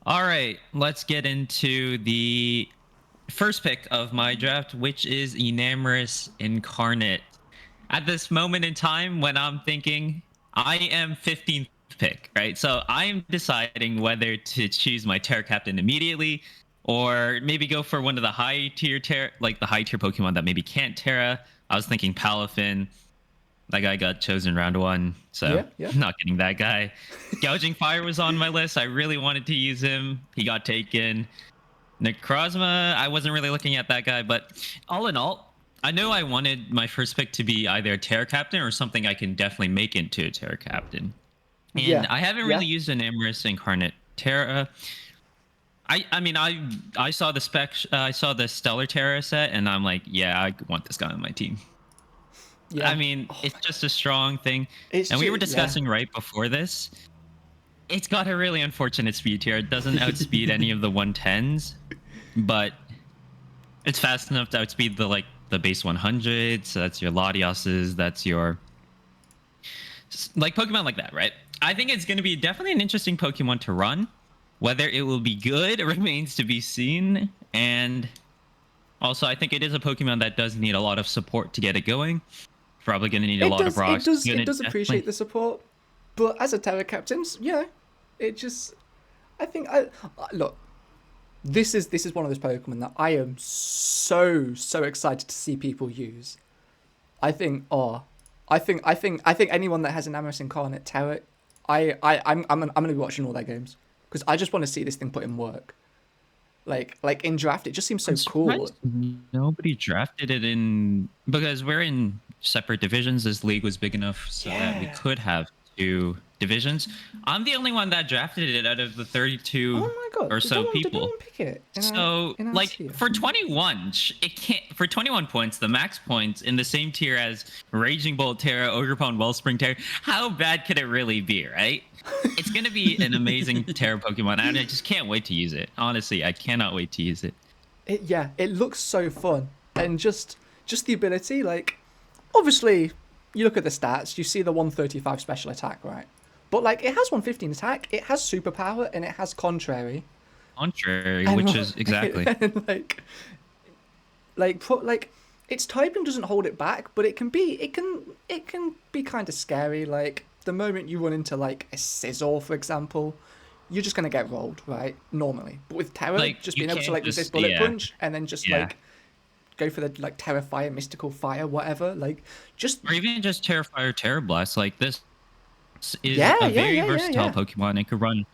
All right, let's get into the first pick of my draft, which is Enamorous Incarnate. At this moment in time, when I'm thinking I am 15th pick, right? So I am deciding whether to choose my Terra Captain immediately or maybe go for one of the high tier Terra, like the high tier Pokemon that maybe can't Terra. I was thinking Palafin. That guy got chosen round one, so Yeah, yeah. not getting that guy. Gouging Fire was on my list. I really wanted to use him. He got taken. Necrozma, I wasn't really looking at that guy, but all in all, I know I wanted my first pick to be either a Terra Captain or something I can definitely make into a Terra Captain. And Yeah, I haven't yeah. really used an Amorous Incarnate Terra. I mean I saw the spec I saw the Stellar Terra set and I'm like, yeah, I want this guy on my team. I Yeah. mean, Oh it's my god. just a strong thing. It's And we were just yeah. discussing right before this. It's got a really unfortunate speed tier. It doesn't outspeed any of the 110s, but it's fast enough to outspeed the base 100s. So that's your Latioses. That's your like Pokemon like that, right? I think it's going to be definitely an interesting Pokemon to run. Whether it will be good remains to be seen. And also, I think it is a Pokemon that does need a lot of support to get it going. Probably going to need a It lot of does it rocks. does Gonna it does definitely appreciate the support, but as a Terra Captain, it just I think I look. This is one of those Pokemon that I am so excited to see people use. I think I think anyone that has an Amorous Incarnate Terra, I'm gonna be watching all their games because I just want to see this thing put in work. Like in draft, it just seems I'm so cool. surprised nobody drafted it in because we're in separate divisions. This league was big enough so that we Yeah. could have two divisions. I'm the only one that drafted it out of the 32 Oh my god! or Did no so one did no people. one pick it So, in our like tier? for 21, it can't for 21 points, the max points in the same tier as Raging Bolt Terra, Ogerpon Wellspring Terra. How bad could it really be, right? It's gonna be an amazing Terra Pokemon, and I just can't wait to use it. Honestly, I cannot wait to use it. It looks so fun, and just the ability. Like, obviously, you look at the stats, you see the 135 special attack, right? But like, it has 115 attack, it has superpower, and it has contrary, Contrary, which and, is exactly and like its typing doesn't hold it back, but it can be kind of scary. Like the moment you run into like a Scizor, for example, you're just gonna get rolled, right? Normally, but with Terra, like just you being able to can't like resist just bullet punch and then just yeah, like go for the like Terra Fire, Mystical Fire, whatever. Like just or even just Terrafire, Terra Blast. Like this is yeah, a yeah, very yeah, yeah, versatile yeah. Pokemon. It could run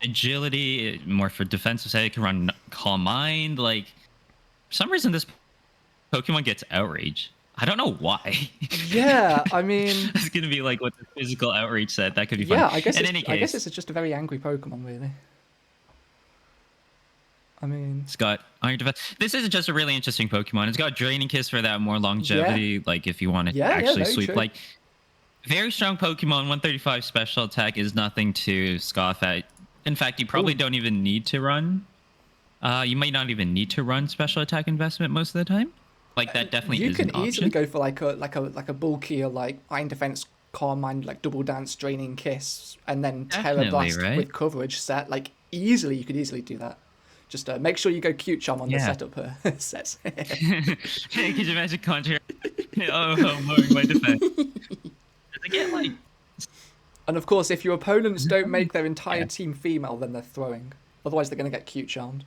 agility, more for defensive side. It can run Calm Mind. Like for some reason, this Pokemon gets Outrage. I don't know why. Yeah, I mean, It's gonna be like with the physical Outrage set. That could be fun. yeah, I guess In it's any I guess case, it's just a very angry Pokemon, really. I mean, it's got Iron Defense. This is just a really interesting Pokemon. It's got Draining Kiss for that more yeah, longevity. Like if you want to yeah, actually very sweep, true. like very strong Pokemon. 135 special attack is nothing to scoff at. In fact, you probably Oh, don't even need to run. You might not even need to run special attack investment most of the time. Like that definitely you is an can easily option. go for like a bulkier like Iron Defense, Calm Mind, like Double Dance, Draining Kiss, and then Terra Definitely, Blast right? with coverage set. Like easily, you could easily do that. Just make sure you go Cute Charm on the Yeah. setup sets. Hey, could you imagine Contra? Oh, mowing my defense. Does it get like? And of course, if your opponents don't make their entire Yeah. team female, then they're throwing. Otherwise, they're going to get Cute Charmed.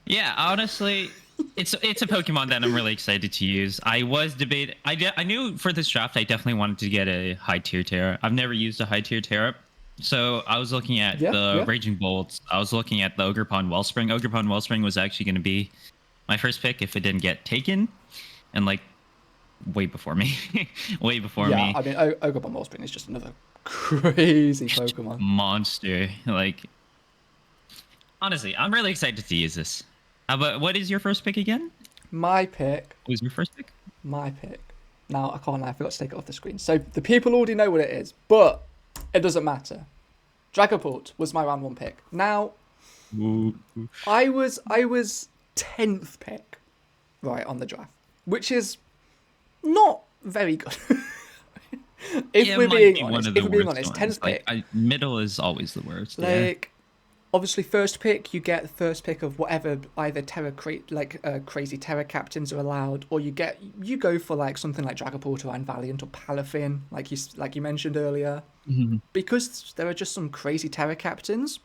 Yeah, honestly, it's a Pokemon that I'm really excited to use. I was debating. I knew for this draft I definitely wanted to get a high tier Terra. I've never used a high tier Terra, so I was looking at Yeah, the yeah. Raging Bolts. I was looking at the Ogerpon Wellspring. Ogerpon Wellspring was actually going to be my first pick if it didn't get taken, and like way before me, way before Yeah, me. I mean, Ogre Bomb Wellspring is just another crazy Pokemon. Monster. Like honestly, I'm really excited to use this. But what is your first pick again? My pick. What was your first pick? My pick. Now, I can't lie, I forgot to take it off the screen. So, the people already know what it is, but it doesn't matter. Dragapult was my round one pick. Now, Ooh. I was 10th pick, right, on the draft, which is not very good. If It we're might being be one honest, of if the we're being worst honest, ones. 10th Like, pick, middle is always the worst. Yeah. like, obviously first pick, you get the first pick of whatever either crazy terror captains are allowed, or you go for like something like Dragapult or Valiant or Palafin, like you mentioned earlier, Mhm. because there are just some crazy terror captains.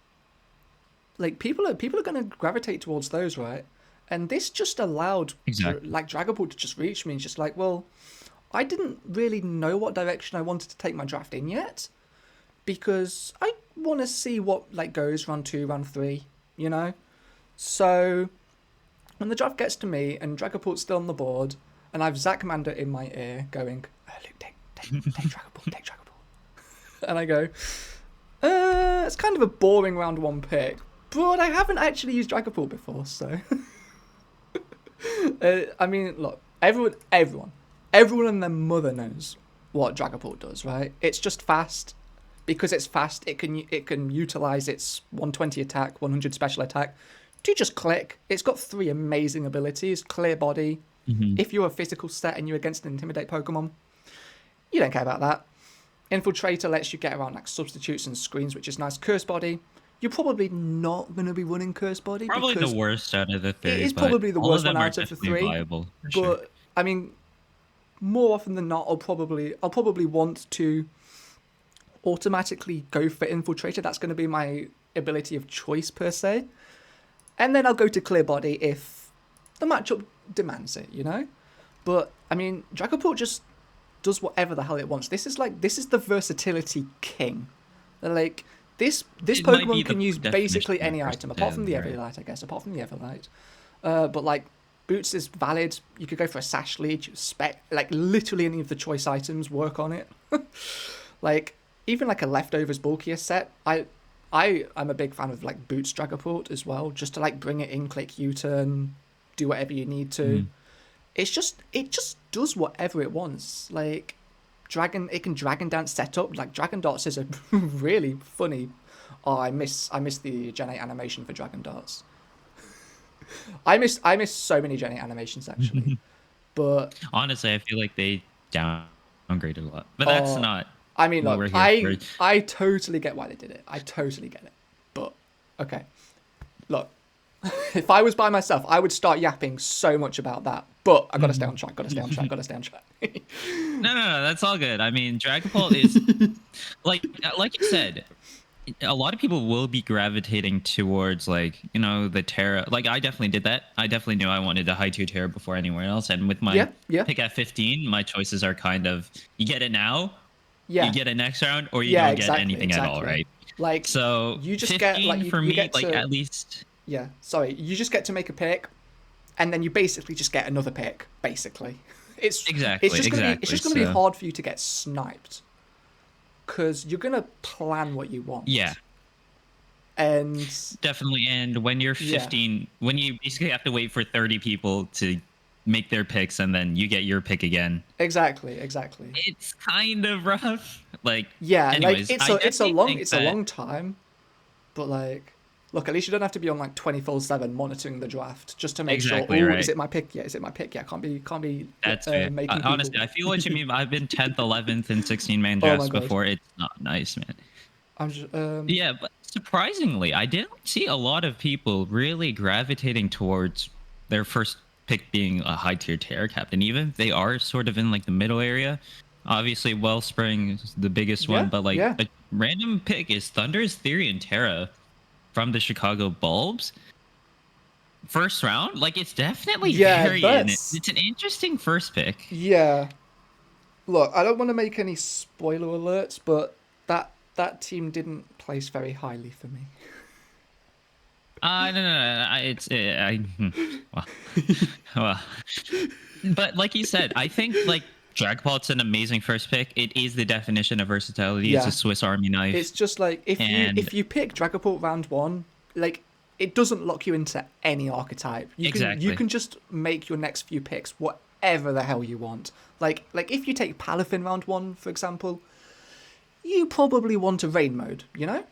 Like people are going to gravitate towards those, right? And this just allowed Exactly. like Dragapult to just reach me. It's just like, well, I didn't really know what direction I wanted to take my draft in yet, because I want to see what like goes round 2, round 3, you know. So when the draft gets to me and Dragapult's still on the board, and I've Zachmander in my ear going, Luke, take Dragapult, take Dragapult, and I go, it's kind of a boring round 1 pick, but I haven't actually used Dragapult before, so. I mean, look, everyone and their mother knows what Dragapult does, right? It's just fast. Because it's fast, it can utilize its 120 attack, 100 special attack to just click. It's got 3 amazing abilities: Clear Body. Mhm. If you're a physical set and you're against an Intimidate Pokemon, you don't care about that. Infiltrator lets you get around like substitutes and screens, which is nice. Curse Body, you're probably not going to be running Curse Body Probably the because worst out of the it 3, is but probably the all of worst one them are out of the definitely 3. viable for sure. But I mean, more often than not, I'll probably want to automatically go for Infiltrator. That's going to be my ability of choice per se. And then I'll go to Clear Body if the matchup demands it, you know? But, I mean, Dragapult just does whatever the hell it wants. This is the versatility king. Like, this It might be Pokemon the can use basically definition of any item, apart from the versatility, right? Everlight, I guess, apart from the Everlight. But, like, Boots is valid. You could go for a Sash Leech, like, literally any of the choice items work on it. Like, even like a leftovers bulkier set, I'm a big fan of like Boots Dragapult as well, just to like bring it in, click U-turn, do whatever you need to. Mhm. It just does whatever it wants. Like it can Dragon Dance setup. Like Dragon Darts is a really funny. Oh, I miss the Gen 8 animation for Dragon Darts. I miss so many Gen 8 animations actually. But Honestly, I feel like they downgraded a lot, but that's oh, not I mean, what look, we're here for. I totally get why they did it. I totally get it. But okay, look, if I was by myself, I would start yapping so much about that. But I gotta stay on track. Gotta stay on track. Gotta stay on track. No, that's all good. I mean, Dragon Ball is like you said, a lot of people will be gravitating towards like the Terra. Like I definitely did that. I definitely knew I wanted a high tier Terra before anywhere else. And with my Yeah, yeah, pick at 15, my choices are kind of you get it now, you yeah, get it next round, or you yeah. don't get Exactly, anything at all, exactly. right? Like So you just get like 15 for you me, get like to at least yeah. Sorry, you just get to make a pick, and then you basically just get another pick. Basically, it's exactly, just gonna be So hard for you to get sniped, because you're gonna plan what you yeah, want. And definitely. And when you're yeah, 15, when you basically have to wait for 30 people to make their picks and then you get your pick again, exactly. it's kind of rough. Like, Yeah, like anyways, I definitely think it's a that long time, but like, look, at least you don't have to be on like 24/7 monitoring the draft just to make sure. exactly Oh, is right. it my pick? Yeah, is it my pick? Yeah, can't be That's fair. making people. Honestly, I feel what you mean. I've been 10th, 11th, and 16-man Oh my drafts god, before. It's not nice, man. I'm just Yeah, but surprisingly, I didn't see a lot of people really gravitating towards their first pick being a high tier Terror captain, even if they are sort of in like the middle area. Obviously, Wellspring is the biggest one, yeah, but like yeah, a random pick is Thunder's Theory and Terra from the Chicago Bulbs. First round, like it's definitely yeah. very in it. That's It's an interesting first pick. yeah. Look, I don't want to make any spoiler alerts, but that team didn't place very highly for me. No. Well, well, but like you said, I think like Dragapult's an amazing first pick. It is the definition of versatility. It's a Yeah, Swiss Army it's knife, just like and if you pick Dragapult round 1, like it doesn't lock you into any archetype. You exactly. can just make your next few picks whatever the hell you want. Like if you take Palafin round 1, for example, you probably want a rain mode, you know?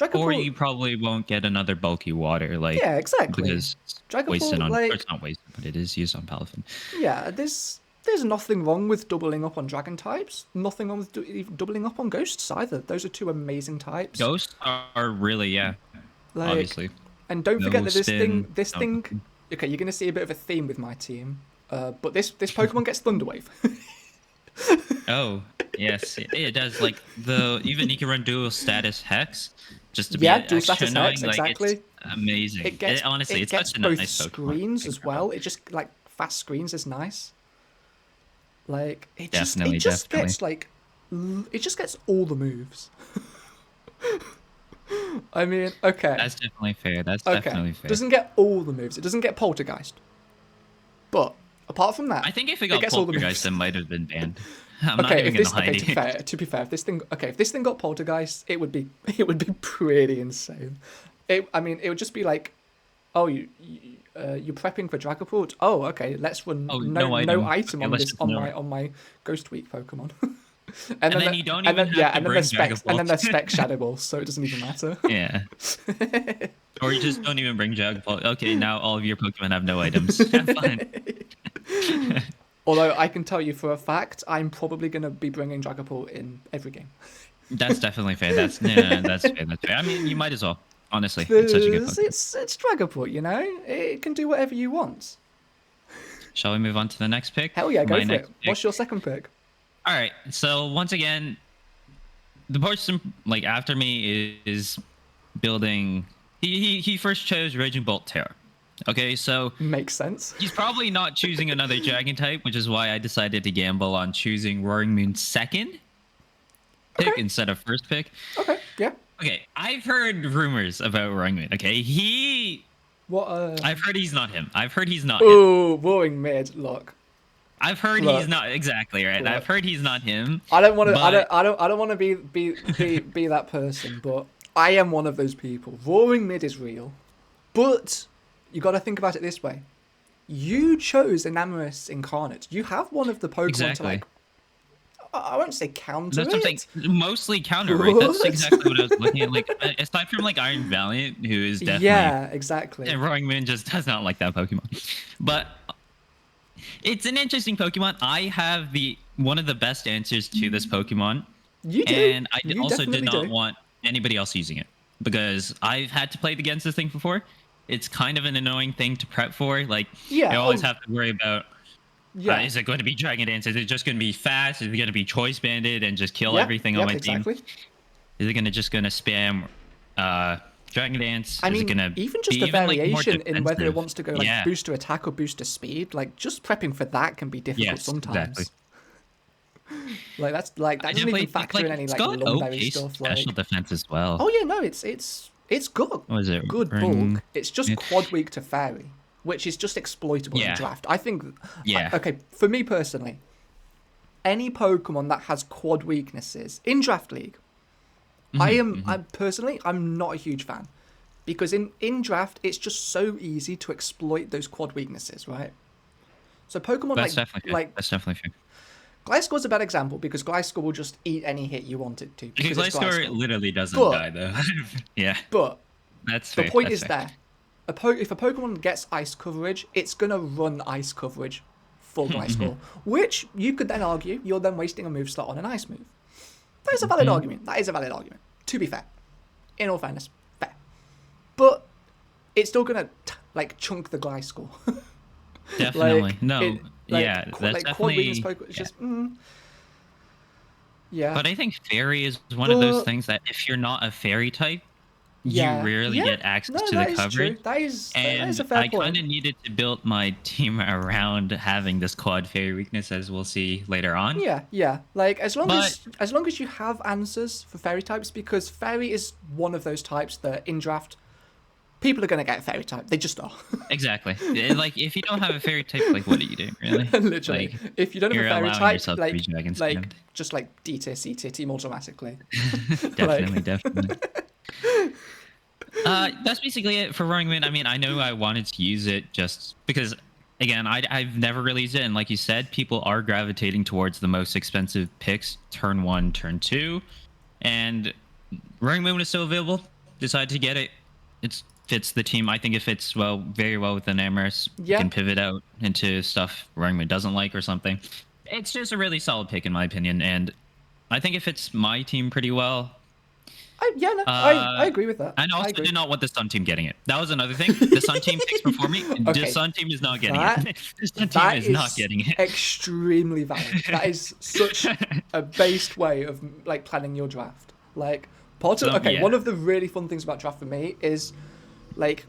Or Dragapult, you probably won't get another bulky water, like yeah, exactly. because it's wasted Dragapult, on. Or like it's not wasted, but it is used on Palafin. yeah, this. there's nothing wrong with doubling up on dragon types. Nothing wrong with even doubling up on ghosts either. Those are two amazing types. Ghosts are really, Like, obviously. and don't forget No that this spin, thing. Okay, you're gonna see a bit of a theme with my team. But this Pokemon gets Thunderwave. Oh, yes, it does. Like even you can run dual status Hex just to be dual extra status annoying. Hex, like, exactly. It's amazing. Honestly, it's gets such a both nice Pokemon. screens as well. It just like fast screens is nice. Like it just Definitely. gets like it just gets all the moves. I mean, okay. That's definitely fair. That's Okay. definitely fair. Doesn't get all the moves. It doesn't get Poltergeist. But apart from that, I think if it got gets all the Poltergeist, it moves. might have been banned. I'm not Okay, even if this gonna lie to you. to be fair, if this thing got Poltergeist, it would be pretty insane. It would just be like, oh, you're prepping for Dragapult. Oh, okay, let's run no item Okay, on let's this just on my Ghost Week Pokemon. And then you don't even have to and then bring there's specs, and then Dragapult. there's spec Shadow Balls, so it doesn't even matter. Yeah. Or you just don't even bring Dragapult. Okay, now all of your Pokemon have no items. Fine. Although I can tell you for a fact, I'm probably going to be bringing Dragapult in every game. That's definitely fair. That's fair. That's fair. I mean, you might as well. Honestly, it's such a good Pokemon. It's Dragapult, you know? It can do whatever you want. Shall we move on to the next pick? Hell yeah, go My for next it. pick. What's your second pick? All right. So once again, the person like after me is building. He first chose Raging Bolt Terror. Okay, so Makes sense. he's probably not choosing another dragon type, which is why I decided to gamble on choosing Roaring Moon's second pick Okay. instead of first pick. Okay, yeah. Okay, I've heard rumors about Roaring Moon. Okay, What I've heard he's not him. I've heard he's not him. Ooh, Roaring Mid, look. I've heard Look. he's not exactly right. Look. I've heard he's not him. I don't want to but- I don't want to be that person, but I am one of those people. Roaring Mid is real. But you got to think about it this way. You chose Enamorus Incarnate. You have one of the Pokemon Exactly. to like I won't say counter That's something it. mostly counter, right? That's What? exactly what I was looking at. Like aside from like Iron Valiant, who is definitely Yeah, exactly. and Roaring Moon just does not like that Pokemon. But it's an interesting Pokemon. I have one of the best answers to this Pokemon. You do. And I You also did definitely not do. want anybody else using it because I've had to play against this thing before. It's kind of an annoying thing to prep for. Like, Yeah, you always oh. have to worry about Yeah. is it going to be Dragon Dance? Is it just going to be fast? Is it going to be Choice Banded and just kill Yep, everything yep, on my exactly. team? Is it just going to spam Dragon Dance? I is mean, it gonna even just be the even, like, more variation in whether it defensive? wants to go like Yeah. booster attack or booster speed, like just prepping for that can be difficult Yes, sometimes. exactly. Like that doesn't even factor in any it's like got Lunberry okay stuff. special Like, defense as well. oh yeah, no, it's good. What is it? Good Ring- bulk. It's just yeah. quad weak to fairy, which is just exploitable Yeah. in draft. I think. Yeah. Okay, for me personally, any Pokemon that has quad weaknesses in Draft League, I'm not a huge fan, because in draft it's just so easy to exploit those quad weaknesses, right? So Pokemon That's definitely fair. like That's definitely fair. Gliscor's a bad example because Gliscor will just eat any hit you want it to. Because it's Gliscor literally doesn't But- die though. Yeah, But that's the fair. point that's is fair. there. If a Pokemon gets ice coverage, it's gonna run ice coverage for Gliscor, which you could then argue you're then wasting a move slot on an ice move. That is a valid argument. That is a valid argument. To be fair, in all fairness, fair. But it's still gonna like chunk the Gliscor. Definitely. No. Yeah, that's that's quad weakness definitely. Pokemon. It's just yeah. But I think fairy is one of those But- things that if you're not a fairy type, Yeah, you rarely yeah. get access No, to that the is coverage. true. That is And a fair I point. kind of needed to build my team around having this quad fairy weakness, as we'll see later on. Yeah. Like as long But- as long as you have answers for fairy types, because fairy is one of those types that in draft people are gonna get a fairy type. They just are. Exactly. Like if you don't have a fairy type, like what are you doing, really? Literally. Like, If you don't have you're a fairy allowing type, yourself to be dragon like scammed. just like D tier, C tier, T more dramatically. Definitely, definitely. That's basically it for Roaring Moon. I mean, I know I wanted to use it just because, again, I've never really used it, and like you said, people are gravitating towards the most expensive picks, turn 1, turn 2, and Roaring Moon is still available. Decided to get it. It's fits the team. I think it fits very well with the Namorous. You Yeah. can pivot out into stuff Rowan doesn't like or something. It's just a really solid pick in my opinion, and I think it fits my team pretty well. I agree with that. And I also agree. did not want the Sun team getting it. That was another thing. The Sun team picks before me. Okay, The Sun team is not getting that- it. The Sun team is not getting it. Extremely valid. That is such a based way of like planning your draft. Like one of the really fun things about draft for me is like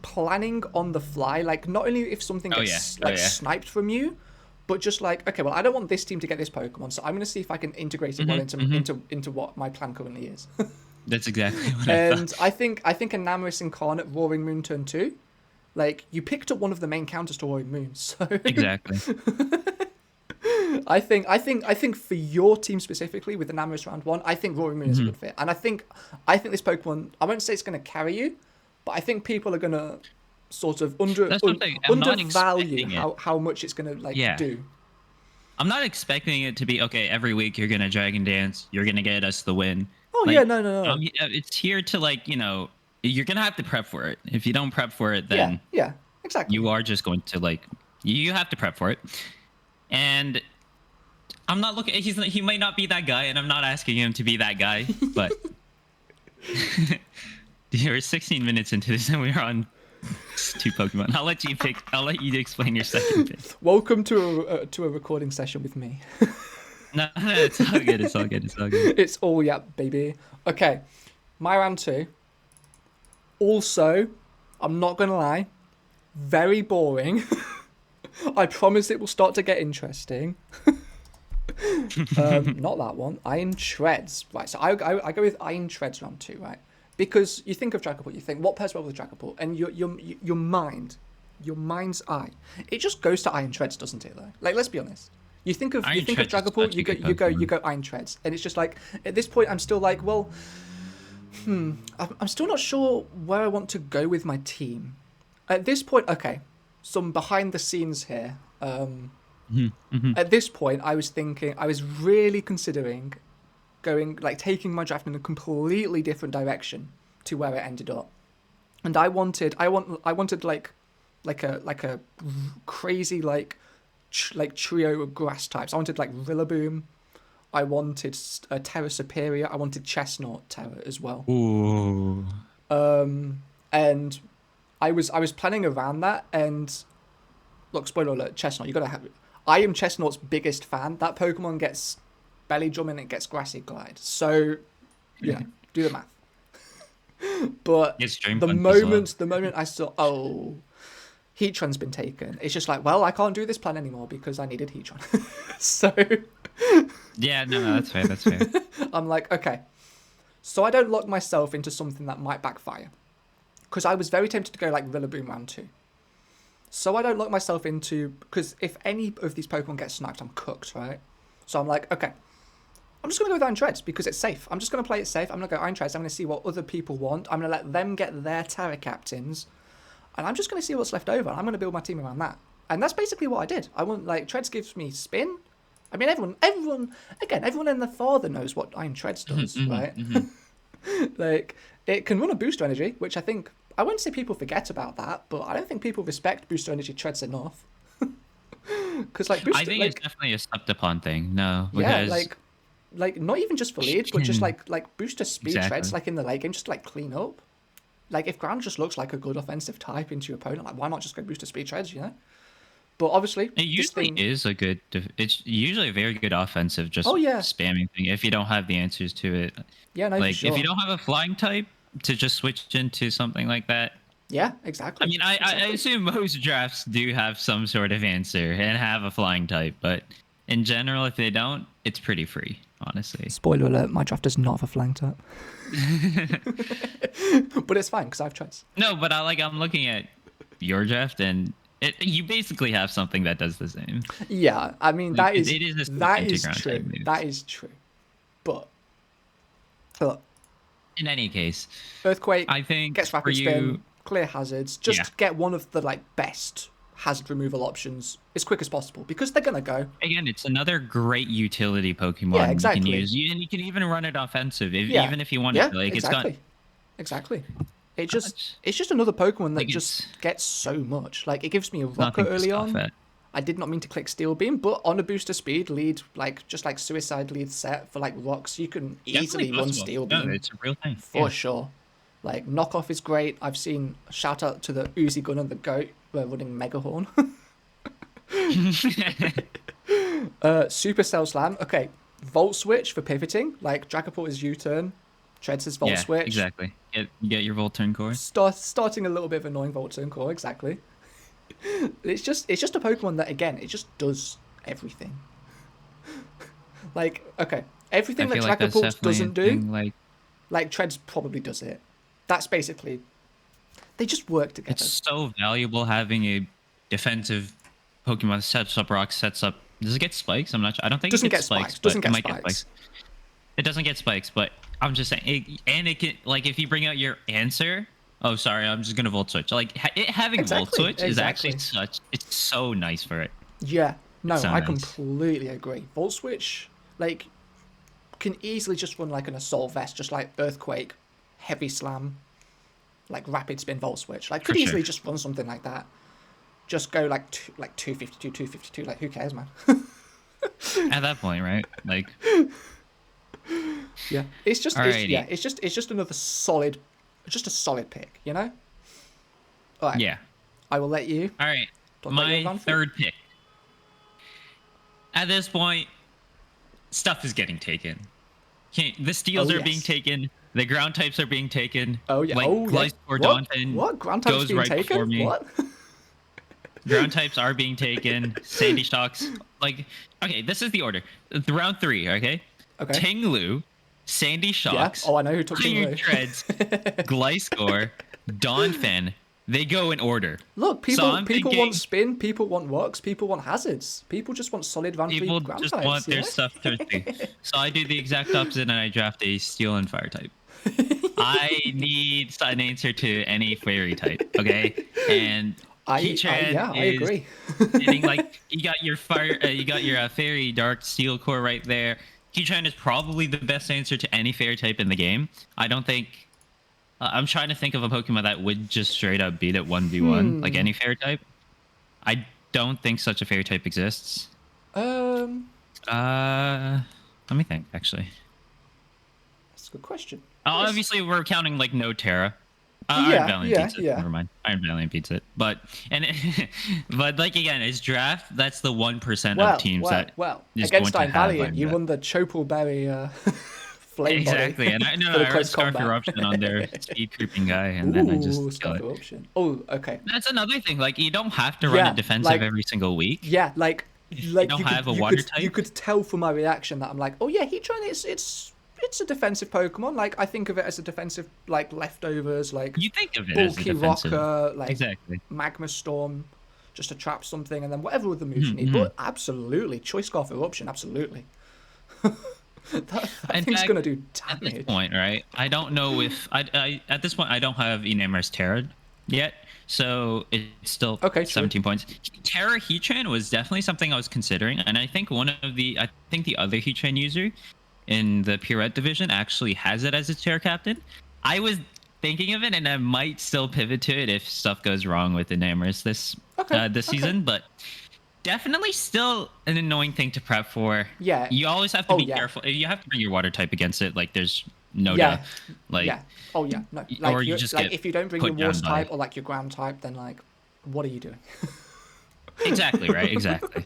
planning on the fly. Like not only if something gets sniped from you, but just like, okay, well, I don't want this team to get this Pokemon, so I'm going to see if I can integrate it well into what my plan currently is. That's exactly what and I think a Namorous Incarnate Roaring Moon turn 2, like you picked up one of the main counters to Roaring Moon, so exactly. I think for your team specifically with the Namorous round 1, I think Roaring Moon is a good fit, and I think this Pokemon, I won't say it's going to carry you, but I think people are going to sort of undervalue how much it's going to do. I'm not expecting it to be okay. Every week you're gonna Dragon Dance. You're gonna get us the win. Oh like, yeah, no. It's here to like you're gonna have to prep for it. If you don't prep for it, then yeah, exactly. You are just going to like you have to prep for it. And I'm not looking. He might not be that guy, and I'm not asking him to be that guy. But we're 16 minutes into this, and we're on 2 Pokemon. I'll let you explain your second pick. Welcome to a recording session with me. No, it's all good. It's all good. It's all baby. Okay, my round 2. Also, I'm not gonna lie, very boring. I promise it will start to get interesting. Not that one. Iron Treads. Right, so I go with Iron Treads round 2, right? Because you think of Dragapult, you think, what pairs well with Dragapult? And your mind's eye, it just goes to Iron Treads, doesn't it, though? Like, let's be honest. You think of Dragapult, you go Iron Treads. And it's just like, at this point, I'm still like, well, I'm still not sure where I want to go with my team. At this point, okay, some behind the scenes here. At this point, I was really considering taking my draft in a completely different direction to where it ended up, and I wanted like a crazy trio of grass types. I wanted like Rillaboom, I wanted a Terra Superior, I wanted Chestnut Terra as well. Ooh. And I was planning around that, and look, spoiler alert, Chestnut, you gotta have it. I am Chestnut's biggest fan. That Pokemon gets Belly Drum and it gets Grassy Glide. So, do the math. But the moment I saw, Heatran's been taken, it's just like, well, I can't do this plan anymore because I needed Heatran. So... Yeah, no, that's fair. I'm like, okay. So I don't lock myself into something that might backfire. Because I was very tempted to go like Rillaboom round 2. So I don't lock myself into... Because if any of these Pokemon get sniped, I'm cooked, right? So I'm like, okay. I'm just going to go with Iron Treads because it's safe. I'm just going to play it safe. I'm going to go Iron Treads. I'm going to see what other people want. I'm going to let them get their Terra Captains. And I'm just going to see what's left over. I'm going to build my team around that. And that's basically what I did. I want, like, Treads gives me spin. I mean, everyone and their father knows what Iron Treads does, right? Like, it can run a booster energy, which I think... I wouldn't say people forget about that, but I don't think people respect booster energy Treads enough. Because, like, booster... I think it's definitely a slept upon thing, no. Because... Yeah, like not even just for lead, but just like booster speed Treads, like in the late game, just to like clean up. Like if ground just looks like a good offensive type into your opponent, like why not just go booster speed Treads, you know? But obviously, it usually is a good. It's usually a very good offensive, just spamming thing. If you don't have the answers to it, for sure. If you don't have a flying type, to just switch into something like that. Yeah, exactly. I mean, I assume most drafts do have some sort of answer and have a flying type, but in general, if they don't, it's pretty free. Honestly. Spoiler alert, my draft does not have a flying type. But it's fine, because I have choice. No, but I'm looking at your draft, and you basically have something that does the same. Yeah, I mean, that is true. Type, that is true. But, look. In any case. Earthquake, I think gets Rapid Spin, clear hazards. Just get one of the, like, best hazard removal options as quick as possible because they're gonna go. Again, it's another great utility Pokemon. Yeah, exactly. You can use, and you can even run it offensive, even if you want to. Like exactly. it's got exactly. it's just another Pokemon that Like, just gets so much. Like it gives me a rocker nothing to early scoff on. at. I did not mean to click Steel Beam, but on a booster speed lead, like just like Suicide lead set for like rocks, you can easily Definitely run possible. Steel No, Beam it's a real thing. for sure. Like knockoff is great. I've seen shout out to the Uzi Gun and the Goat. We're running Megahorn. Supercell Slam. Okay, Volt Switch for pivoting. Like Dragapult is U-turn. Treads is Volt Yeah, Switch. exactly. Get your Volturn core. Starting a little bit of annoying Volt turn core. Exactly. It's just a Pokemon that again it just does everything. Like okay, everything I that feel like that's Dragapult definitely doesn't a do, thing, like Treads probably does it. That's basically they just work together. it's so valuable having a defensive Pokemon that sets up rocks, sets up. Does it get spikes? I'm not sure. I don't think Doesn't it gets get spikes, spikes. but Doesn't it get might get spikes. spikes. It doesn't get spikes, but I'm just saying. It can like if you bring out your answer. Oh, sorry. I'm just gonna Volt Switch. Like having Volt Switch is actually such. It's so nice for it. Yeah. No, so I nice. completely agree. Volt Switch, like, can easily just run like an Assault Vest, just like Earthquake, Heavy Slam, like Rapid Spin Volt Switch. Like, could For easily sure. just run something like that. Just go like 252, 252. Like, who cares, man? At that point, right? Like, Yeah, it's just Alrighty. it's just another solid, just a solid pick, you know. All right. yeah. I will let you. All right. Talk about your My round three. third pick. At this point, stuff is getting taken. Okay, the steals Oh, are being yes. taken. The ground types are being taken. Oh yeah. Like oh yeah. Glyce or What? Donphin What? Ground types goes being right before taken? me. What? Ground types are being taken. Sandy Shocks. Like, okay, this is the order. The round 3, okay? Okay. Tinglu, Sandy Yeah. Shocks, Oh, I know who took Iron Tinglu. Treads, Gliscor, Donphin. They go in order. Look, So I'm people thinking want spin, people want rocks, people want hazards. People just want solid round three people ground just types. want You their know? stuff to do. So I do the exact opposite and I draft a steel and fire type. I need an answer to any fairy type, okay? And Heatran I is agree. hitting, like you got your fire, you got your fairy dark steel core right there. Heatran is probably the best answer to any fairy type in the game. I don't think. I'm trying to think of a Pokemon that would just straight up beat it 1v1, like any fairy type. I don't think such a fairy type exists. Um, Let me think. Actually, that's a good question. obviously we're counting like no Terra. Yeah, Iron Valiant yeah, beats it. yeah. Never mind. Iron Valiant beats it. But but like again, it's draft. That's the 1% of teams that is against going Iron to have Valiant, you Iron won the Chopal Berry flame Exactly, body and I know for the I close Scarf combat. Eruption on their speed creeping guy, and Ooh, then I just kill Scarf it. Eruption. Oh, okay. That's another thing. Like you don't have to run Yeah, a defensive like- every single week. Yeah, like you don't have a water type. You could tell from my reaction that I'm like, oh yeah, Heatran, it's a defensive Pokemon. Like I think of it as a defensive, like leftovers, like You think of it as a bulky defensive. rocker, like Exactly. Magma Storm, just to trap something, and then whatever other moves you need. Mm-hmm. But absolutely, Choice Scarf Eruption, absolutely. that In thing's fact, gonna do At this damage. point, right? I don't know if I at this point I don't have Enamor's Terra yet, so it's still Okay, true. 17 points. Terra Heatran was definitely something I was considering, and I think I think the other Heatran user in the Purette division actually has it as its Terra captain. I was thinking of it, and I might still pivot to it if stuff goes wrong with Enamor's this season, but. Definitely still an annoying thing to prep for. Yeah. You always have to be yeah. careful. You have to bring your water type against it. Like there's no Yeah. doubt. Like Yeah. Oh yeah. No. Like or you just like get if you don't bring put your water down by- type or like your ground type, then like, what are you doing? exactly right. Exactly.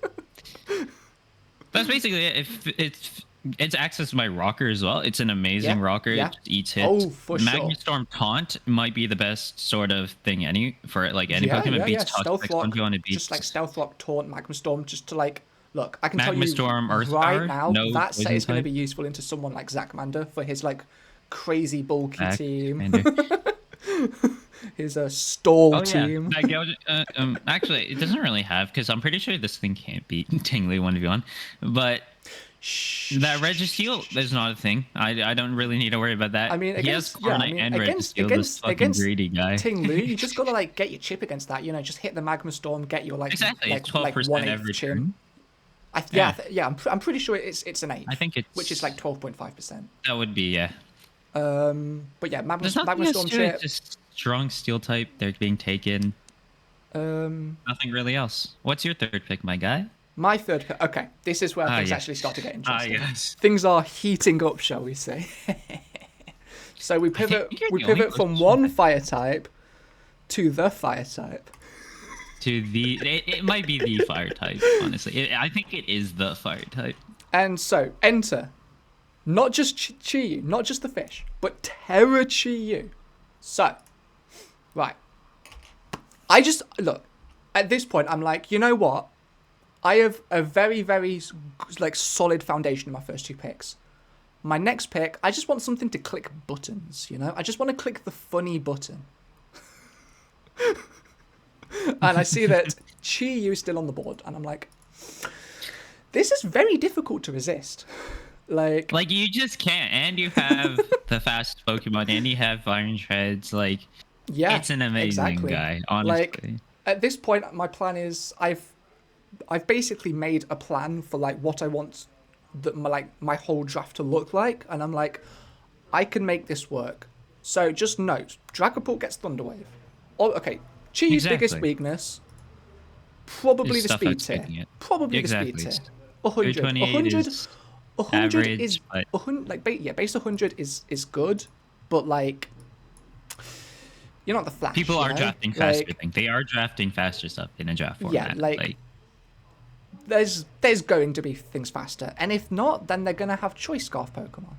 That's basically it. If it's access to my rocker as well. It's an amazing Yeah, rocker. yeah. It eats hits. Oh, for sure. Magnetstorm Taunt might be the best sort of thing for like any Pokemon. It beats Stealth Toxic Rock, Sponge, it beats just like Stealth Rock, Taunt, Magma Storm, just to like look. I can tell you Magmastorm, Earth right Power, now no that set poison is going to type. be useful into someone like Zachmander for his like crazy bulky team, his stall team. Actually, it doesn't really have because I'm pretty sure this thing can't beat Tingly 1v1. But that Registeel is not a thing. I don't really need to worry about that. I mean, he has Cornet and Registeel, this fucking against greedy guy. Tinglu, you just gotta like get your chip against that. You know, just hit the Magma Storm, get your like Exactly, like, it's 12% 1/8 every chip. turn. I'm pretty sure it's an 8. I think it's which is like 12.5%. that would be But yeah, Magma There's nothing Storm else to it. chip. Just strong steel type. They're being taken. Um, Nothing really else. What's your third pick, my guy? my third pick. Okay, this is where things Yes. actually start to get interesting. Yes. Things are heating up, shall we say? So we pivot. think you're We the only pivot from person one fire type to the fire type. To the, it might be the fire type. Honestly, I think it is the fire type. And so enter, not just Chi-Yu, not just the fish, but Terra Chi-Yu. So, right. I just look at this point. I'm like, you know what? I have a very, very like solid foundation in my first two picks. My next pick, I just want something to click buttons. You know, I just want to click the funny button. And I see that Chi-Yu is still on the board, and I'm like, this is very difficult to resist. Like you just can't. And you have the fast Pokemon, and you have Iron Shreds. Like, yeah, it's an amazing guy. Honestly, like at this point, my plan is I've basically made a plan for like what I want my whole draft to look like, and I'm like, I can make this work. So just note, Dragapult gets Thunder Wave. Oh, okay. Chi-Yu's biggest weakness, probably Is the stuff speed tier. outspeeding it. Probably Exactly. the speed tier. 100. 228 is 100 average, is but 100, like base 100 is good, but like you're not the Flash. people you are know? drafting faster. Like, They are drafting faster stuff in a draft format. yeah, like there's going to be things faster, and if not, then they're gonna have Choice Scarf Pokemon.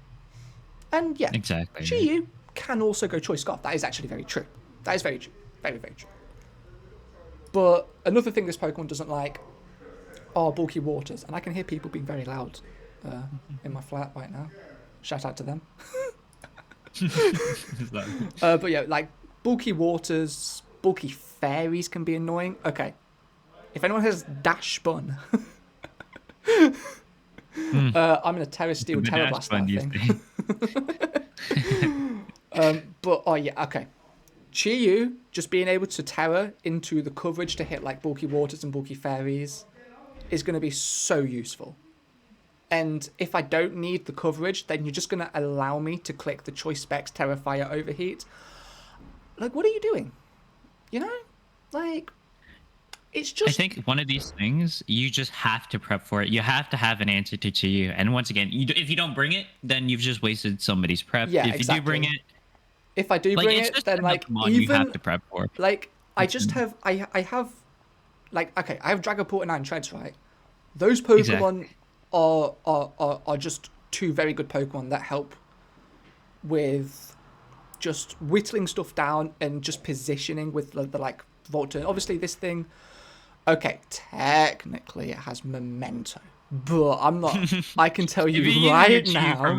And yeah, exactly. Chi-Yu can also go Choice Scarf. That is actually very true. That is very true. Very, very true. But another thing this Pokemon doesn't like are bulky waters, and I can hear people being very loud in my flat right now. Shout out to them. But yeah, like bulky waters, bulky fairies can be annoying. Okay, if anyone has Dash Bun, I'm gonna Terra Steel The Terra Dash Blast that thing. But oh yeah, okay. Chi-Yu just being able to Terra into the coverage to hit like bulky waters and bulky fairies is going to be so useful. And if I don't need the coverage, then you're just going to allow me to click the Choice Specs Terra Fire Overheat. Like, what are you doing? You know? Like, it's just... I think one of these things, you just have to prep for it. You have to have an answer to Chi-Yu. And once again, if you don't bring it, then you've just wasted somebody's prep. Yeah, if you do bring it... If I do bring it, then like even you have to prep for. Like I just have I have like okay, I have Dragapult and Iron Treads, right? Those Pokemon are just two very good Pokemon that help with just whittling stuff down and just positioning with the like Volt Turn. Obviously this thing, okay, technically it has Memento. But I'm not. I can tell you right now.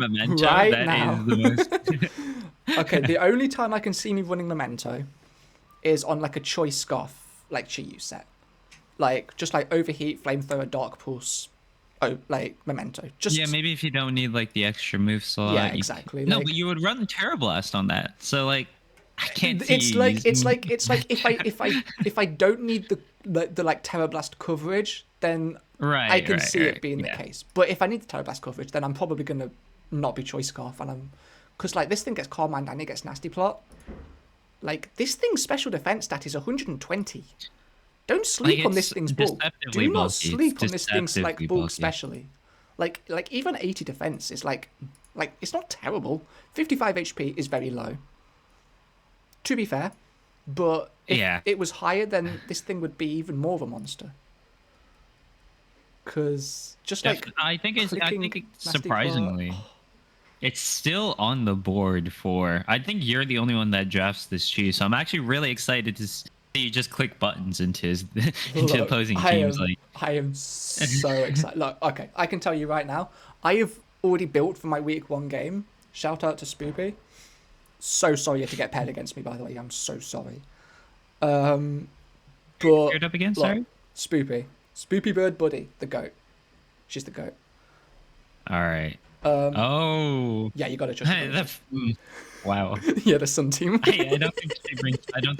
Okay, the only time I can see me running Memento is on like a Choice Scarf, like Chi-Yu set, like just like Overheat, Flamethrower, Dark Pulse, like Memento. Just yeah, maybe if you don't need like the extra move slot. Yeah, exactly. No, like, but you would run Terra Blast on that. So like, I can't. See it's like if I don't need the like Terra Blast coverage, then I can see it being the case. But if I need the Terra Blast coverage, then I'm probably gonna not be Choice Scarf, and because like this thing gets Calm Mind and it gets Nasty Plot. Like this thing's special defense stat is 120. Don't sleep on this thing's bulk. Do not sleep on this thing's like bulk, especially. Like even 80 defense is like it's not terrible. 55 HP is very low. To be fair, but if it was higher, then this thing would be even more of a monster. Because just like I think it's surprisingly. It's still on the board for... I think you're the only one that drafts this Chi, so I'm actually really excited to see you just click buttons into opposing teams. I am so excited. Look, okay, I can tell you right now, I have already built for my week 1 game. Shout out to Spoopy. So sorry you had to get paired against me, by the way. I'm so sorry. But paired up against, sorry? Spoopy Bird Buddy, the GOAT. She's the GOAT. All right. Yeah, you got to trust. Wow. Yeah, the Sun Team. I don't think they bring Torkoal. I don't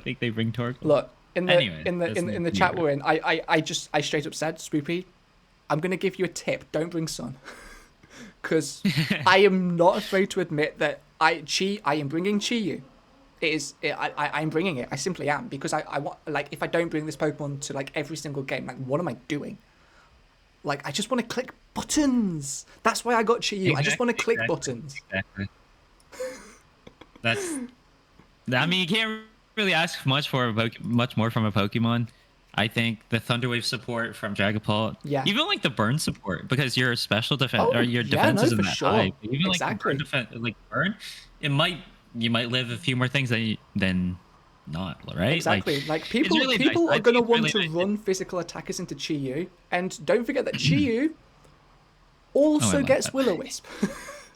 think they bring Torkoal. Look, in the chat we're in, I straight up said, Spoopy, I'm gonna give you a tip. Don't bring Sun. because I am not afraid to admit that I am bringing Chiyu. I'm bringing it. I simply am, because I want, like, if I don't bring this Pokemon to like every single game, like, what am I doing? Like, I just want to click buttons. That's why I got Chiyu. Exactly, I just want to click buttons. Exactly. I mean, you can't really ask much much more from a Pokemon. I think the Thunderwave support from Dragapult, even like the burn support, because your special defense or your defense isn't that high. Even like the burn burn, you might live a few more things than not, right? Exactly. Like people are gonna want to run physical attackers into Chiyu, and don't forget that Chiyu also gets Will-O-Wisp.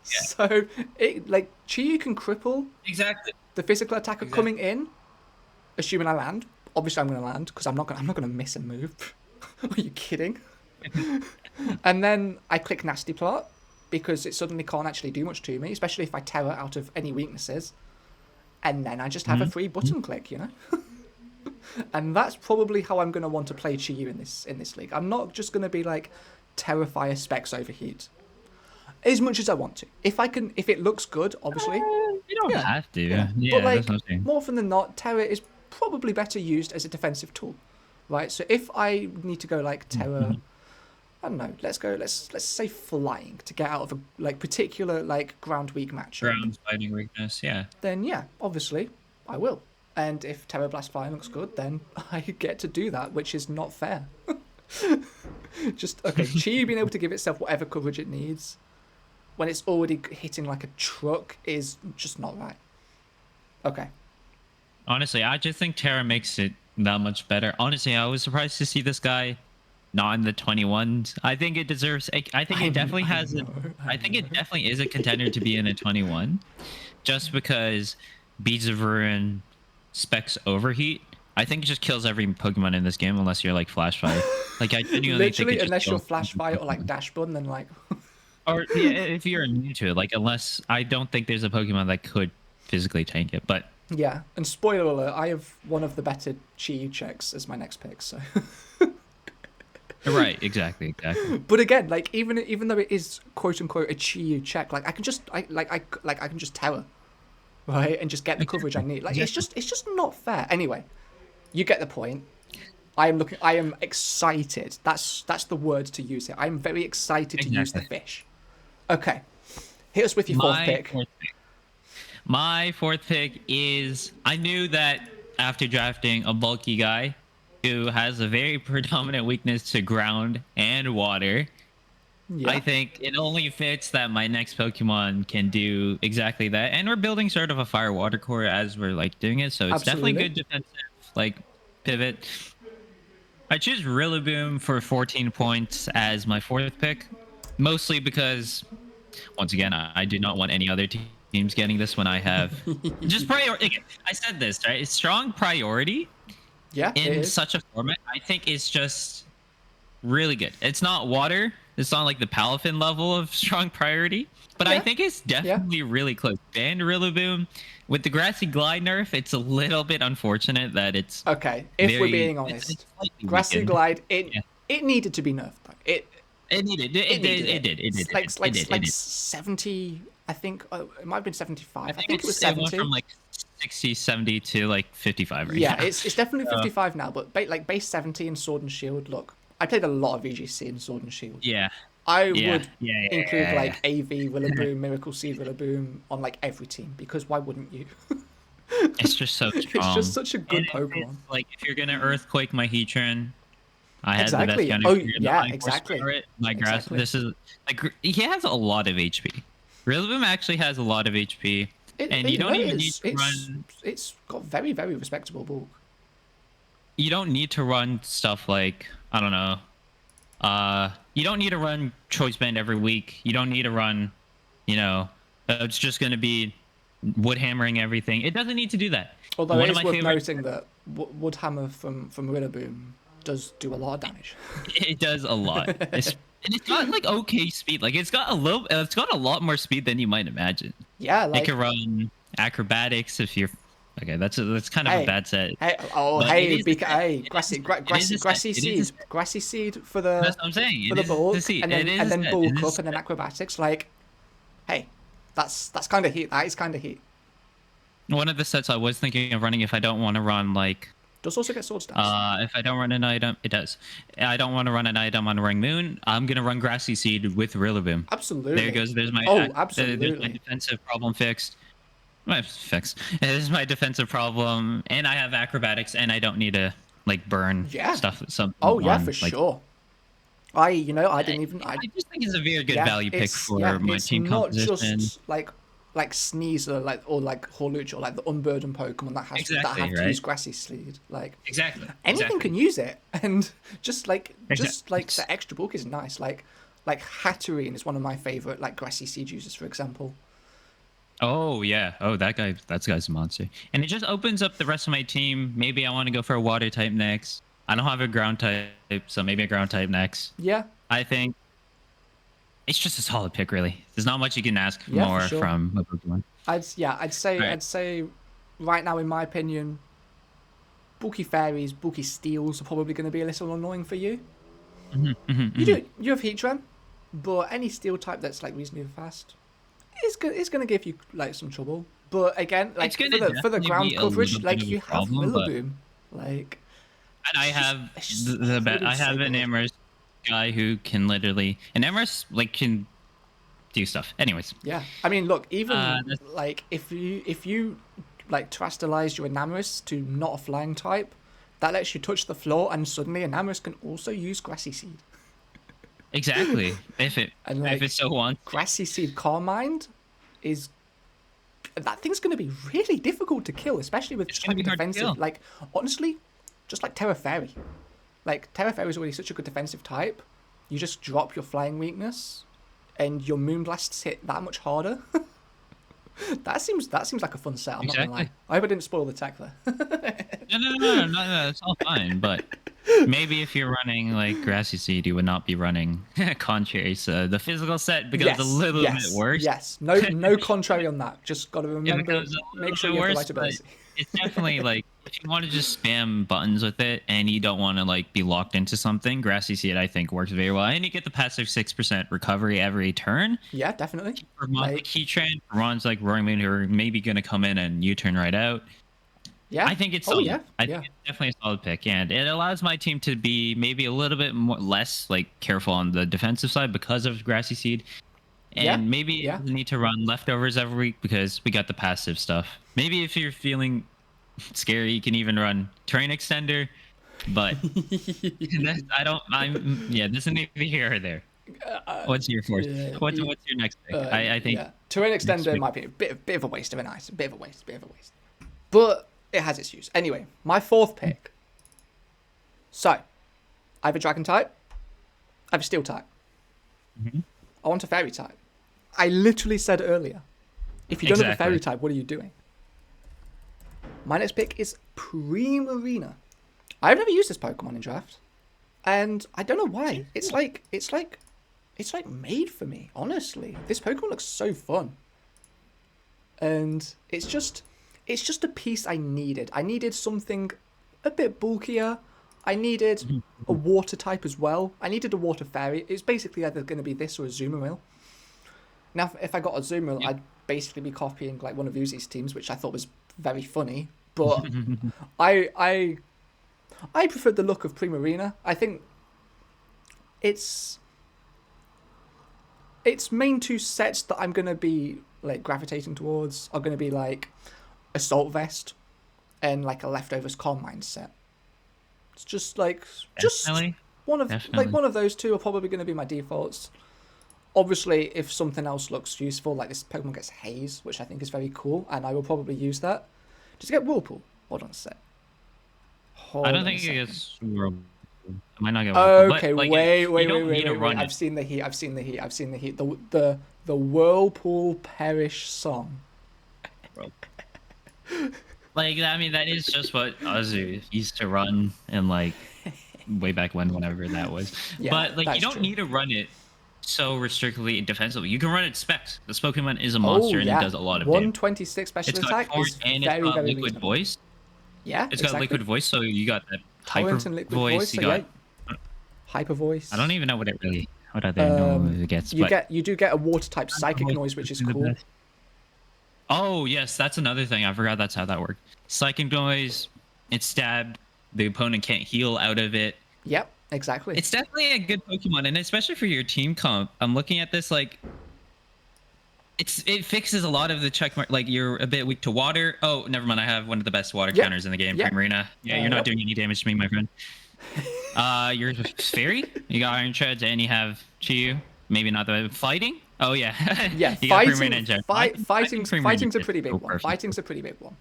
So Chiyu can cripple the physical attacker coming in, assuming I land. Obviously, I'm going to land because I'm not going to miss a move. Are you kidding? And then I click Nasty Plot because it suddenly can't actually do much to me, especially if I Terror out of any weaknesses. And then I just have a free button click, you know. And that's probably how I'm going to want to play Chiyu in this league. I'm not just going to be like Terrifier Specs Overheat. As much as I want to. If it looks good, obviously. You don't have to. Yeah. But like, more often than not, Terror is probably better used as a defensive tool, right? So if I need to go like Terror, I don't know, let's say Flying to get out of a like particular like ground weak match. Ground fighting weakness, yeah. Then yeah, obviously I will. And if Terror Blast Flying looks good, then I get to do that, which is not fair. Chiyu being able to give itself whatever coverage it needs when it's already hitting like a truck is just not right. Okay. Honestly, I just think Terra makes it that much better. Honestly, I was surprised to see this guy not in the 21s. I think it deserves. I think it definitely has. I think it definitely is a contender to be in a 21, just because Beads of Ruin, Specs Overheat. I think it just kills every Pokemon in this game unless you're like Flash Fire. Like I genuinely literally, unless you're Flash Fire or like Dash Bun, then like. Or yeah, if you're new to it, like unless I don't think there's a Pokemon that could physically tank it, but. Yeah, and spoiler alert, I have one of the better Chiyu checks as my next pick, so. Right, exactly. But again, like even though it is quote unquote a Chiyu check, like I can just I can just Terror, right, and just get the coverage I need. Like it's just not fair. Anyway, you get the point. I am excited. That's the word to use here. I am very excited to use the fish. Okay, hit us with your fourth pick. My fourth pick is, I knew that after drafting a bulky guy who has a very predominant weakness to ground and water, I think it only fits that my next Pokemon can do exactly that. And we're building sort of a fire water core as we're like doing it, so it's definitely good defensive like pivot. I choose Rillaboom for 14 points as my fourth pick, mostly because, once again, I do not want any other teams getting this when I have just priority. I said this, right? It's strong priority. Yeah. In such a format, I think it's just really good. It's not water. It's not like the Palafin level of strong priority, but I think it's definitely really close. And Rillaboom with the Grassy Glide nerf, it's a little bit unfortunate that it's okay. If we're being honest, Grassy Glide, it needed to be nerfed. It did. It did. Like 70. I think it might have been 75. I think it was 70. It went from like 60, 70 to like 55 right now. Yeah, it's definitely 55 now, but like base 70 in Sword and Shield. Look, I played a lot of VGC in Sword and Shield. Yeah. I would include like AV Rillaboom, Miracle Seed Rillaboom on like every team, because why wouldn't you? It's just so strong. It's just such a good Pokemon. Like if you're gonna Earthquake my Heatran, I had the best exactly. My grass. This is like he has a lot of HP. Rillaboom actually has a lot of HP, and you don't even need to run. It's got very, very respectable bulk. You don't need to run stuff like, I don't know. You don't need to run Choice Band every week. You don't need to run, it's just going to be wood hammering everything. It doesn't need to do that. Although it is worth noting that wood hammer from Rillaboom does do a lot of damage. It does a lot. And it's got like okay speed. Like it's got a lot more speed than you might imagine. Yeah, like it can run acrobatics if you're okay. That's kind of a bad set. Grassy seed for the that's what I'm saying. For the bulk, and then bulk up and then acrobatics. Like hey, that's kind of heat. That is kind of heat. One of the sets I was thinking of running if I don't want to run like Does also get sword stats. if I don't run an item, it does. I don't want to run an item on Ring Moon. I'm gonna run Grassy Seed with Rillaboom. Absolutely. There goes. There's my Oh, there's my absolutely. defensive problem fixed. My fix. This is my defensive problem, and I have acrobatics, and I don't need to like burn Yeah. something. Oh yeah, on, for like, sure. I didn't even. I just think it's a very good Yeah, value pick for my it's team not composition. just like Sneasel or like Horlucha or like the unburdened Pokemon that Exactly, have to right? use Grassy Seed. Like Exactly. anything can use it, and just like Exactly. the extra bulk is nice. Like Hatterene is one of my favorite like Grassy Seed users, for example. Oh yeah. Oh, that guy's a monster. And it just opens up the rest of my team. Maybe I want to go for a water type next. I don't have a ground type, so maybe a ground type next. Yeah, I think it's just a solid pick, really. There's not much you can ask yeah, for more sure. from a Pokemon. I'd Right. say right now, in my opinion, bulky fairies, bulky steels are probably going to be a little annoying for you. You have Heatran, but any steel type that's like reasonably fast is going to give you like some trouble. But again, like It's gonna for the definitely ground be a coverage, little like bit of you a have problem, but Rillaboom, like and I it's just- have it's just I have an good. Amherst guy who can literally an Amherst like can do stuff. Anyways, Yeah, I mean, look, even that's- like if you like terastallize your Enamorus to not a flying type, that lets you touch the floor, and suddenly Enamorus can also use Grassy Seed. exactly. And if like it so wants. Grassy Seed Carmine is that thing's going to be really difficult to kill, especially with It's just gonna like a be hard to defensive. kill. Like honestly, just like Terra Fairy. Like Terra Fairy is already such a good defensive type. You just drop your flying weakness, and your Moonblasts hit that much harder. that seems like a fun set. I'm not gonna lie. Exactly. I hope I didn't spoil the tech there. No, it's all fine. But maybe if you're running like Grassy Seed, you would not be running Contrary. So the physical set becomes a little bit worse. Yes, no contrary on that. Just got to It remember, becomes a make little sure bit you have the worse, right but ability. it's definitely like if you want to just spam buttons with it and you don't want to like be locked into something, Grassy Seed I think works very well. And you get the passive 6% recovery every turn. Yeah, definitely. For Mons like Heatran, for Mons like Roaring Moon who are maybe gonna come in and U-turn right out. Yeah. I think it's Oh solid. yeah. I think it's definitely a solid pick, and it allows my team to be maybe a little bit less like careful on the defensive side because of Grassy Seed, and Yeah, maybe yeah. it doesn't need to run leftovers every week because we got the passive stuff. Maybe if you're feeling scary, you can even run Terrain Extender, but this isn't either here or there. What's your fourth? What's your next pick? I think Terrain Extender might be a bit of a waste of an item. Bit of a waste. But it has its use. Anyway, my fourth pick. So, I have a Dragon type. I have a Steel type. I want a Fairy type. I literally said earlier, if you don't have a Fairy type, what are you doing? My next pick is Primarina. I've never used this Pokemon in Draft, and I don't know why. It's like made for me. Honestly, this Pokemon looks so fun, and it's just a piece I needed. I needed something a bit bulkier. I needed a water type as well. I needed a water fairy. It's basically either going to be this or a Azumarill. Now, if I got a Azumarill, I'd basically be copying like one of Uzi's teams, which I thought was very funny. But I preferred the look of Primarina. I think its main two sets that I'm going to be like gravitating towards are going to be like Assault Vest and like a Leftovers Carmine set. It's just like one of those two are probably going to be my defaults. Obviously, if something else looks useful, like this Pokemon gets Haze, which I think is very cool, and I will probably use that. Just get Whirlpool. Hold on a sec. I don't think it gets Whirlpool. I might not get Whirlpool. Okay, but, like, wait. I've seen the heat. The Whirlpool Perish song. Like, I mean, that is just what Azu used to run in, like, way back whenever that was. Yeah, but, like, you don't true. need to run it so restrictedly defensively. You can run it specs. This Pokemon is a monster and it does a lot of damage. 126 special attack is and very, it's got very Liquid reasonable. Voice. Yeah, It's got Liquid Voice, so you got that Hyper Torrent and Liquid Voice. You so got Hyper Voice. I don't even know what it really. what other noise it gets. You do get a water type psychic noise, which is cool. Oh yes, that's another thing. I forgot that's how that worked. Psychic noise. It's stabbed. The opponent can't heal out of it. Yep, exactly. It's definitely a good Pokemon, and especially for your team comp. I'm looking at this like it fixes a lot of the check mark. Like you're a bit weak to water. Oh, never mind. I have one of the best water counters in the game, Primarina. Yeah, you're not doing any damage to me, my friend. You're fairy. You got Iron Treads, and you have Chiyu. Maybe not the fighting. Oh yeah. Yeah, fighting's a pretty big one. Fighting's a pretty big one.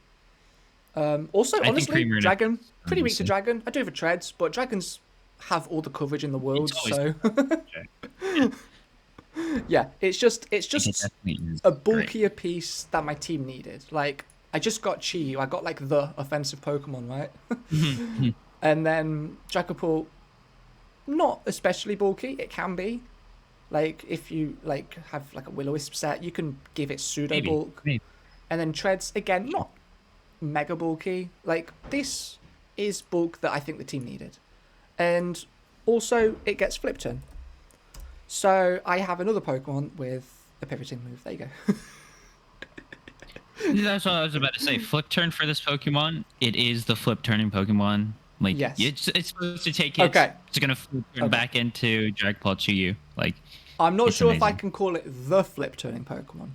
Also, honestly, Dragon, pretty weak to Dragon. I do have a Treads, but Dragons have all the coverage in the world, so... Yeah, it's just a bulkier piece that my team needed. Like, I just got Chi. I got, like, the offensive Pokemon, right? And then Dragapult, not especially bulky. It can be. Like, if you, like, have, like, a Will-O-Wisp set, you can give it pseudo-bulk. And then Treads, again, not mega bulky. Like, this is bulk that I think the team needed. And also, it gets Flip Turn. So, I have another Pokemon with a pivoting move. There you go. That's what I was about to say. Flip Turn for this Pokemon, it is the flip turning Pokemon. Like, yes. It's supposed to take it. Okay. It's going to flip turn back into Dragapult Chiyu. Like, I'm not sure if I can call it the flip turning Pokemon.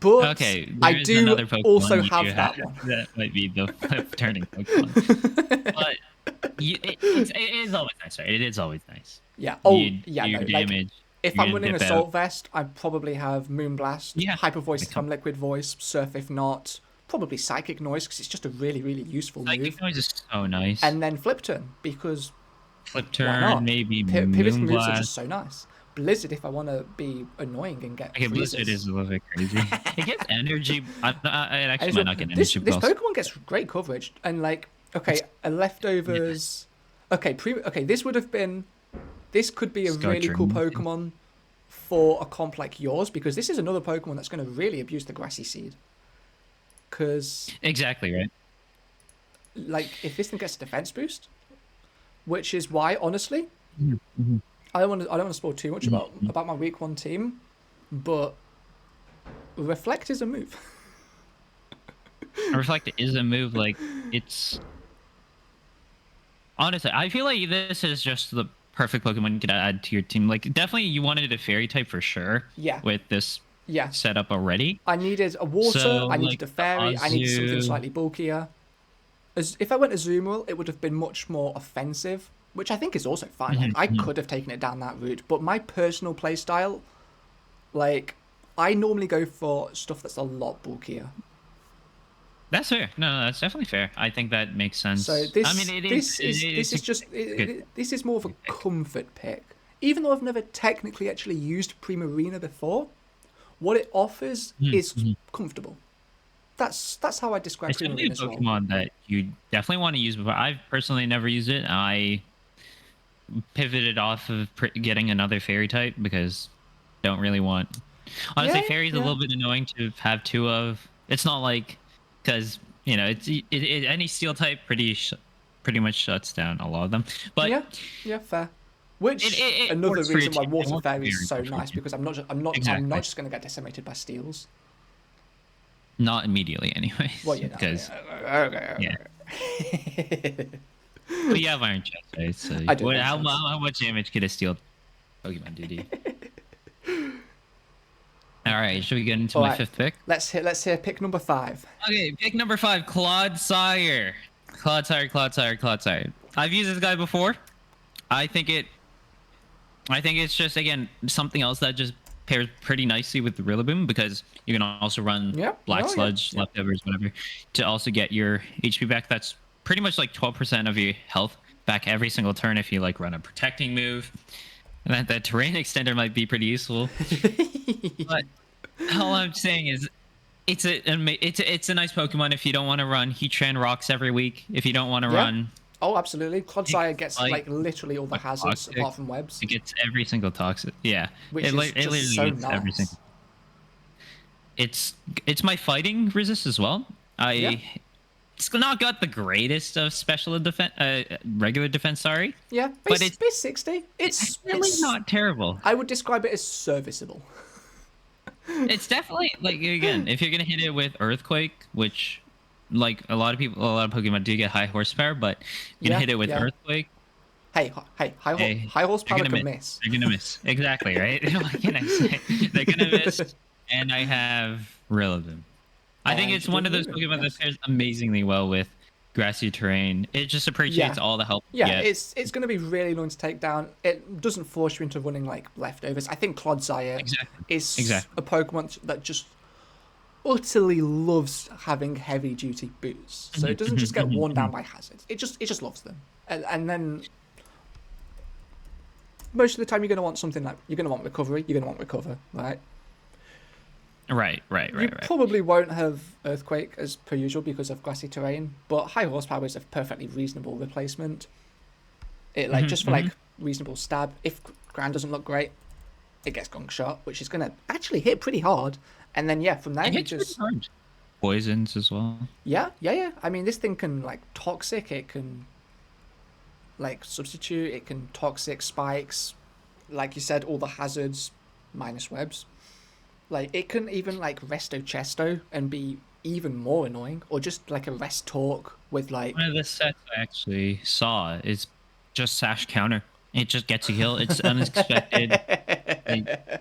But I do also have that one. That might be the flip turning Pokemon. But it is always nice, right? It is always nice. Yeah. Damage. Like, if I'm running Assault Vest, I probably have Moonblast, Hyper Voice if I'm Liquid Voice, Surf if not, probably Psychic Noise because it's just a really, really useful move. Psychic Noise is so nice. And then Flip Turn because Flip Turn, maybe pivoting moves are just so nice. Blizzard if I want to be annoying and get Blizzard is a little bit crazy. It gets energy. It actually might not get energy. This Pokemon gets great coverage and like a leftovers. Okay, this would have been. This could be a really cool Pokemon for a comp like yours because this is another Pokemon that's going to really abuse the Grassy Seed. Because exactly right. Like if this thing gets a defense boost, which is why honestly. I don't want to spoil too much about my week 1 team, but Reflect is a move. Reflect is a move. Like it's honestly, I feel like this is just the perfect Pokemon you could add to your team. Like definitely, you wanted a Fairy type for sure. Yeah. With this setup already, I needed a Water. I needed a Fairy. I needed something slightly bulkier. If I went Azumarill, it would have been much more offensive. Which I think is also fine. Like, I could have taken it down that route. But my personal playstyle, like, I normally go for stuff that's a lot bulkier. That's fair. No, that's definitely fair. I think that makes sense. So this is more of a comfort pick. Even though I've never technically actually used Primarina before, what it offers is comfortable. That's how I describe Primarina as well. It's a Pokemon that you definitely want to use before. I've personally never used it. I pivoted off of getting another Fairy type because don't really want. Honestly, Fairy's a little bit annoying to have 2 of. It's not like because any Steel type pretty much shuts down a lot of them. But yeah, fair. Which another reason why Water Fairy is so nice because I'm not just going to get decimated by Steels. Not immediately, anyway. Well, because okay. But you have Iron Chest, right? So I do. How much damage could a Steel Pokemon do? All right, should we get into my 5th pick? Let's hear pick number 5. Okay, pick number 5, Clodsire. Clodsire. I've used this guy before. I think it's just again something else that just pairs pretty nicely with the Rillaboom because you can also run Black Sludge, leftovers, whatever, to also get your HP back. That's pretty much like 12% of your health back every single turn if you like run a protecting move. And that terrain extender might be pretty useful. But all I'm saying is it's a nice Pokemon if you don't want to run Heatran Rocks every week. If you don't want to run. Oh, absolutely. Clodsire gets like literally all the hazards apart from webs. It gets every single toxic. Yeah. Which is literally so gets nice. every single. It's my fighting resist as well. I it's not got the greatest of special defense, regular defense. Sorry, Yeah, but base 60. it's really not terrible. I would describe it as serviceable. It's definitely like, again, if you're gonna hit it with earthquake, which like a lot of Pokemon do get high horsepower, but you're gonna hit it with earthquake. Hey, high horsepower can miss. They're gonna miss. Exactly, right? What can I say? They're gonna miss, and I have Rillaboom. I think it's one of those Pokemon that pairs amazingly well with grassy terrain. It just appreciates all the help. Yeah, it's going to be really annoying to take down. It doesn't force you into running like leftovers. I think Clodsire is a Pokemon that just utterly loves having heavy duty boots. So it doesn't just get worn down by hazards. It just loves them. And then most of the time you're going to want something like, you're going to want recovery, you're going to want recover, right? Right. You probably won't have Earthquake as per usual because of grassy terrain, but high horsepower is a perfectly reasonable replacement. It just for like reasonable stab. If ground doesn't look great, it gets gong shot, which is gonna actually hit pretty hard. And then from there you just poisons as well. Yeah. I mean, this thing can like toxic. It can like substitute. It can toxic spikes, like you said, all the hazards minus webs. Like, it can even, like, Resto Chesto and be even more annoying. Or just, like, a Rest Talk with, like... One of the sets I actually saw is just Sash Counter. It just gets a kill. It's unexpected.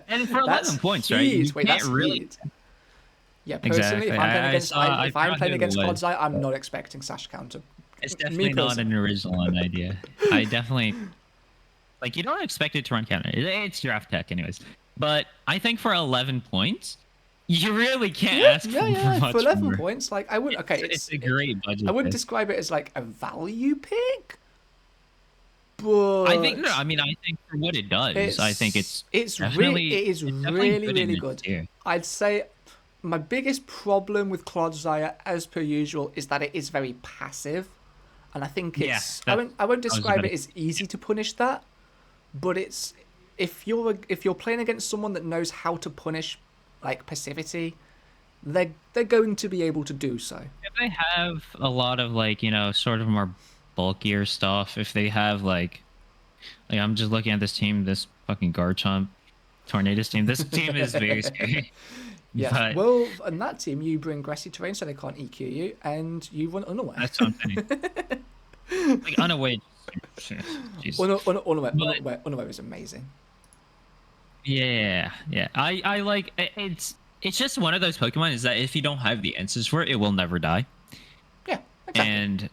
And for 11 points, right? You can't really... Yeah, personally, if I'm playing against Clodsire, I'm not expecting Sash Counter. It's definitely not an original idea. I definitely... Like, you don't expect it to run counter. It's draft tech anyways. But I think for 11 points, you really can't ask for much for 11 more. points, like I would. It's a great budget. I wouldn't describe it as like a value pick, but I think I think for what it does, I think it is really good. I'd say my biggest problem with Clodsire, as per usual, is that it is very passive, and I think it's. I won't describe it as easy to punish that, but it's. If you're playing against someone that knows how to punish, like, passivity, they're going to be able to do so. If they have a lot of, like, sort of more bulkier stuff, if they have, like I'm just looking at this team, this fucking Garchomp Tornadus team. This team is very scary. Yeah, but well, on that team, you bring grassy terrain so they can't EQ you, and you run unaware. That's what I'm saying. Like, unaware. Unaware is amazing. Yeah. I like it's just one of those Pokemon is that if you don't have the answers for it, it will never die. Yeah, exactly. And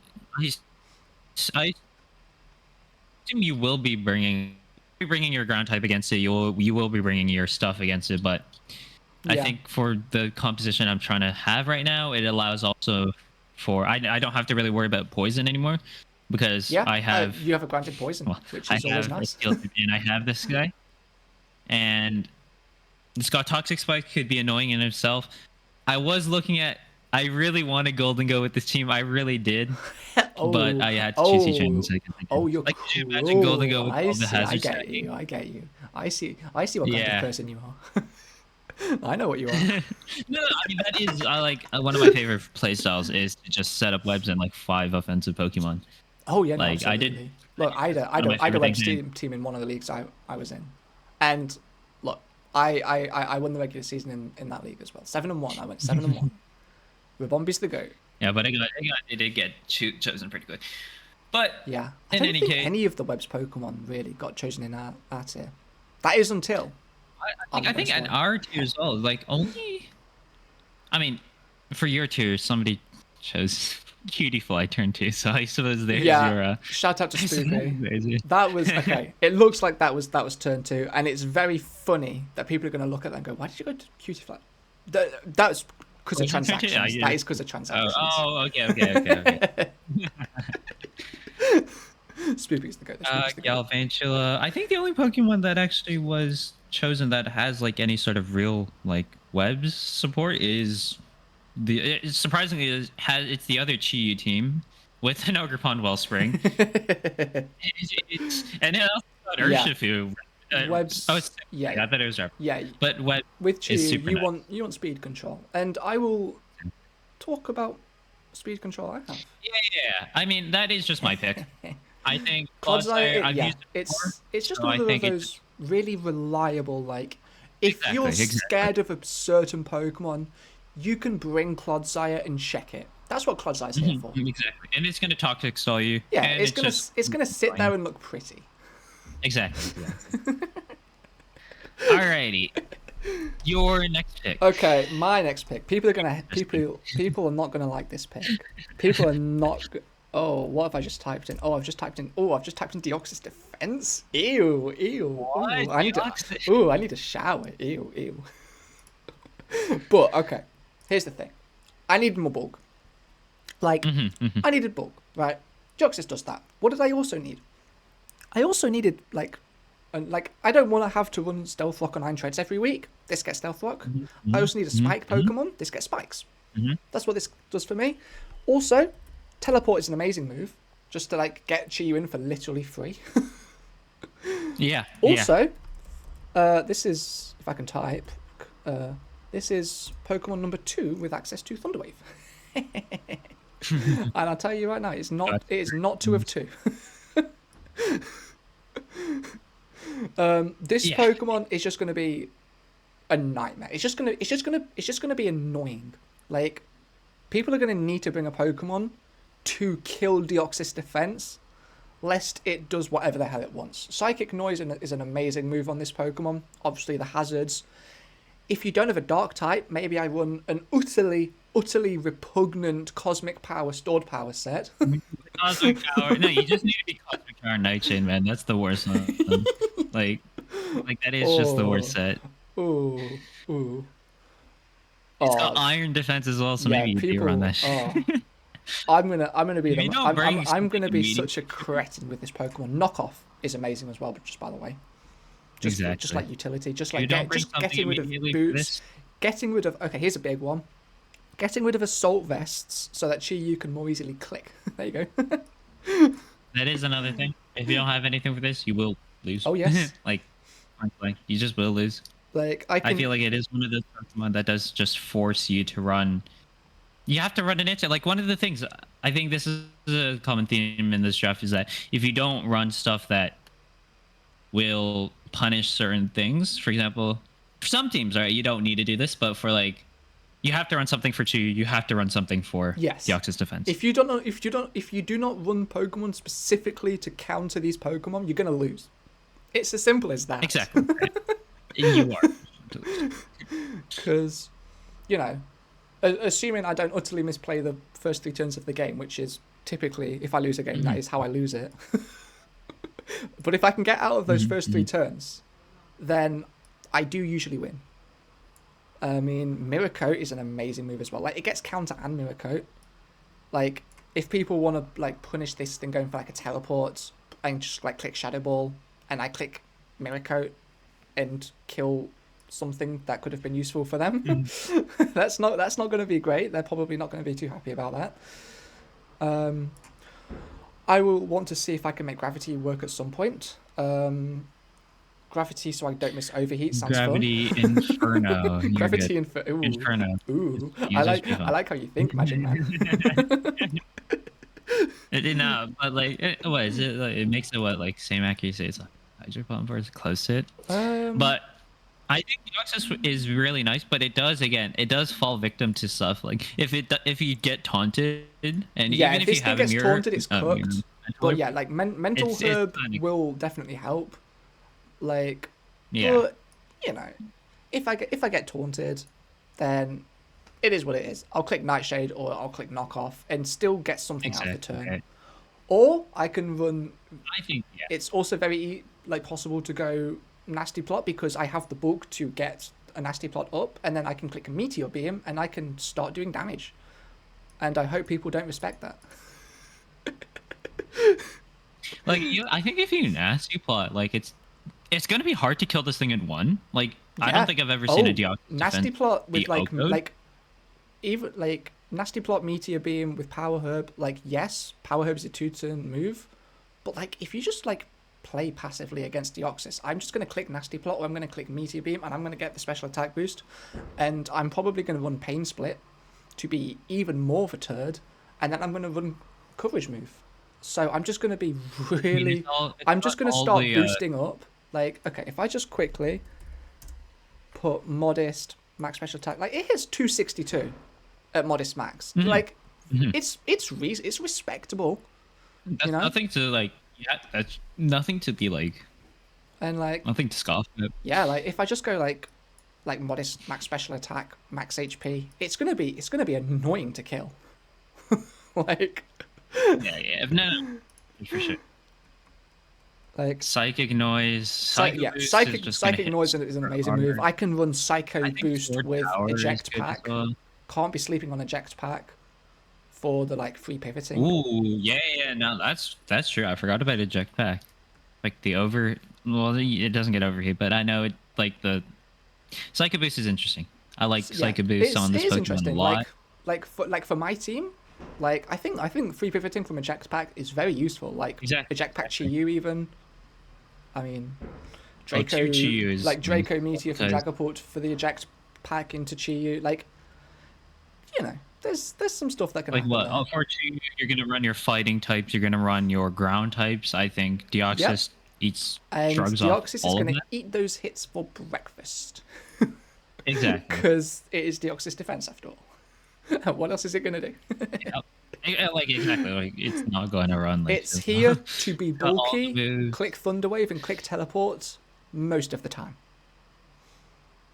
I assume you will be bringing your ground type against it. You will be bringing your stuff against it, but I think for the composition I'm trying to have right now, it allows also for I don't have to really worry about poison anymore because I have you have a granted poison, which is always nice. And I have this guy. And it's got Toxic Spike, could be annoying in itself. I really wanted Golden Go with this team. I really did. But I had to choose each other. You're like, could you imagine Golden Go with all the hazards? I get you. I see what kind of person you are. I know what you are. No, I mean, that is one of my favorite playstyles is to just set up webs and like 5 offensive Pokemon. Oh yeah, like I did. Look, I had a web team in one of the leagues I was in. And look, I won the regular season in that league as well. 7-1. I went 7-1. Rabombi's the GOAT. Yeah, but it did get chosen pretty good. But yeah, in any case, any of the web's Pokemon really got chosen in our tier. That is until. I think at our tier as well. Like only, I mean, for your tier, somebody chose Cutie turn 2, so I suppose there's your shout out to Spooky. That was okay. It looks like that was turn 2, and it's very funny that people are going to look at that and go, "Why did you go to Cutie Fly?" That's because of transactions. That is because of transactions. Oh, okay. Spoopy's the goat. Galvantula. I think the only Pokemon that actually was chosen that has like any sort of real like webs support is. Surprisingly, it's the other Chi-Yu team with an Ogerpon Wellspring. And it also got Urshifu. Webs. I thought it was Rep. Yeah, but with Chi-Yu, you want speed control, and I will talk about speed control I have. Yeah. I mean, that is just my pick. I think Clodsire, I've yeah, used it before, it's just so I another of think those really reliable, like, if you're Exactly. scared of a certain Pokemon, you can bring Clodsire and check it. That's what Clodsire's here for. Exactly. And it's going to toxic stall you. Yeah, and it's gonna sit there and look pretty. Exactly. Alrighty. Your next pick. Okay, my next pick. People are not gonna like this pick. People are not. Oh, what have I just typed in? I've just typed in Deoxys Defense. Ew. What? Ooh, I need a shower. Ew. But okay, here's the thing. I need more bulk. Like, I needed bulk, right? Deoxys does that. What did I also need? I also needed I don't want to have to run Stealth Rock on Ninetreads every week. This gets Stealth Rock. I also need a Spike Pokemon. This gets Spikes. That's what this does for me. Also, Teleport is an amazing move, just to like get Chi in for literally free. Yeah. Also, this is, if I can type, this is Pokemon number 2 with access to Thunderwave. And I'll tell you right now, it is not 2 of 2. This Pokemon is just going to be a nightmare. It's just going to be annoying. Like, people are going to need to bring a Pokemon to kill Deoxys Defense, lest it does whatever the hell it wants. Psychic Noise is an amazing move on this Pokemon. Obviously, the hazards. If you don't have a Dark type, maybe I run an utterly repugnant Cosmic Power Stored Power set. Cosmic Power. No, you just need to be Cosmic Power Nightshade, man. That's the worst one. like that is just the worst set. Ooh. It's got Iron Defense as well, so maybe you do run that shit. I'm gonna be I'm gonna be meaty. such a cretin with this Pokemon. Knockoff is amazing as well, but just by the way. Just like utility, just like getting rid of boots, getting rid of. Okay, here's a big one. Getting rid of assault vests so that Chi-Yu can more easily click. There you go. That is another thing. If you don't have anything for this, you will lose. Oh yes. You just will lose. Like I feel like it is one of those Pokemon that does just force you to run. You have to run an itch. Like, one of the things, I think this is a common theme in this draft, is that if you don't run stuff that will punish certain things, for example, for some teams, right, you don't need to do this, but for like, you have to run something for Chi, you have to run something for Deoxys Defense. If you do not run Pokemon specifically to counter these Pokemon, you're gonna lose. It's as simple as that. Exactly. You are. Because, assuming I don't utterly misplay the first 3 turns of the game, which is typically, if I lose a game, that is how I lose it. But if I can get out of those first 3 turns, then I do usually win. I mean, Mirror Coat is an amazing move as well. Like, it gets counter and Mirror Coat. Like, if people want to like punish this thing going for like a teleport, I can just like click Shadow Ball and I click Mirror Coat and kill something that could have been useful for them. That's not going to be great. They're probably not going to be too happy about that. I will want to see if I can make Gravity work at some point. Gravity, so I don't miss Overheat. Sounds Gravity fun. Inferno. Gravity Inferno. Ooh. I like how you think, Magic Man. But like, what is it? Like, it makes it like same accuracy. It's like Hydro Pump or it's close to it. But I think Deoxys is really nice, but it does fall victim to stuff like if you get taunted, and even if you have a mirror, taunted, it's cooked. But yeah, like mental herb will definitely help. Like, but if I get taunted, then it is what it is. I'll click Nightshade or I'll click Knockoff and still get something out of the turn. Okay. Or I can run. I think it's also very possible to go Nasty Plot because I have the bulk to get a Nasty Plot up, and then I can click a Meteor Beam and I can start doing damage. And I hope people don't respect that. I think if you Nasty Plot, it's gonna be hard to kill this thing in one. I don't think I've ever seen a Deoxys Nasty Plot with Nasty Plot Meteor Beam with Power Herb. Yes, Power Herb is a 2-turn move, but if you just play passively against Deoxys, I'm just gonna click Nasty Plot or I'm gonna click Meteor Beam and I'm gonna get the special attack boost, and I'm probably gonna run Pain Split to be even more of a turd, and then I'm going to run coverage move. So I'm just going to be I mean, really. I'm just going to all start the boosting up. Like, okay, if I just quickly put modest max special attack, like it hits 262 at modest max. Like, it's respectable. that's You know, nothing to like. Yeah, that's nothing to be like. and like, Nothing to scoff at. yeah, like if I just go like modest max special attack, max HP, it's gonna be annoying to kill. Like, Yeah. No, for sure. like Psychic noise. Psycho boost is just gonna psychic hit noise is an amazing hard. move. I can run psycho I think boost Sword with Power is eject good as pack. well. Can't be sleeping on eject pack for the like free pivoting. Ooh, yeah. No, that's true. I forgot about eject pack. Like the over. Well, it doesn't get overheat, but I know it. Like the Psycho Boost is interesting. I like Yeah, Psycho Boost on this it is Pokemon a interesting. lot. Like for my team, like I think free pivoting from eject pack is very useful. Like Exactly. eject pack Chi-Yu even. I mean, Draco Chi-Yu is like Draco Meteor from because- Dragapult for the eject pack into Chi-Yu. Like, you know, there's some stuff that can Like happen what? there. Oh, for Chi, you're gonna run your fighting types. You're gonna run your ground types. I think Deoxys eats And shrugs off Deoxys is all of going to that. eat those hits for breakfast. Exactly. Because it is Deoxys defense after all. What else is it going to do? Like exactly. Like it's not going to run. Like It's this. here to be Got all the bulky, moves. click Thunderwave, and click Teleport most of the time.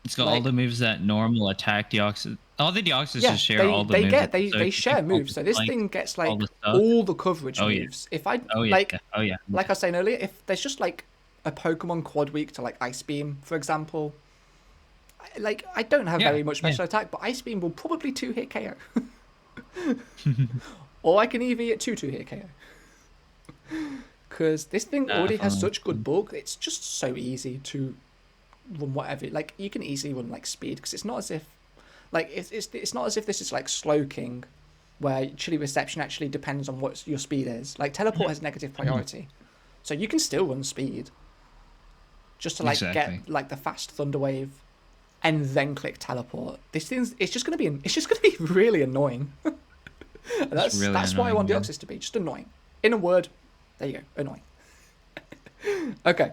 It's got all like- the moves that normal attack Deoxys. All the Deoxys Yeah, just share all the moves. So they if you share take all moves. the So this flanks, thing gets all like the stuff. all the coverage Oh, yeah. moves. If I Oh yeah. like Oh yeah. like I was saying earlier, if there's just like a Pokemon quad weak to like Ice Beam, for example, like I don't have Yeah, very much special attack, but Ice Beam will probably 2-hit KO. Or I can EV at 2-hit KO. Because this thing already has Definitely. such good bulk, it's just so easy to run whatever. Like you can easily run like speed, because it's not as if like it's not as if this is like Slowking, where chilly reception actually depends on what your speed is. Like teleport has negative priority, so you can still run speed. Just to like Exactly. get like the fast thunder wave, and then click teleport. This thing's it's just gonna be really annoying. And that's really why I want annoying, Deoxys to be just annoying. In a word, there you go, annoying. Okay.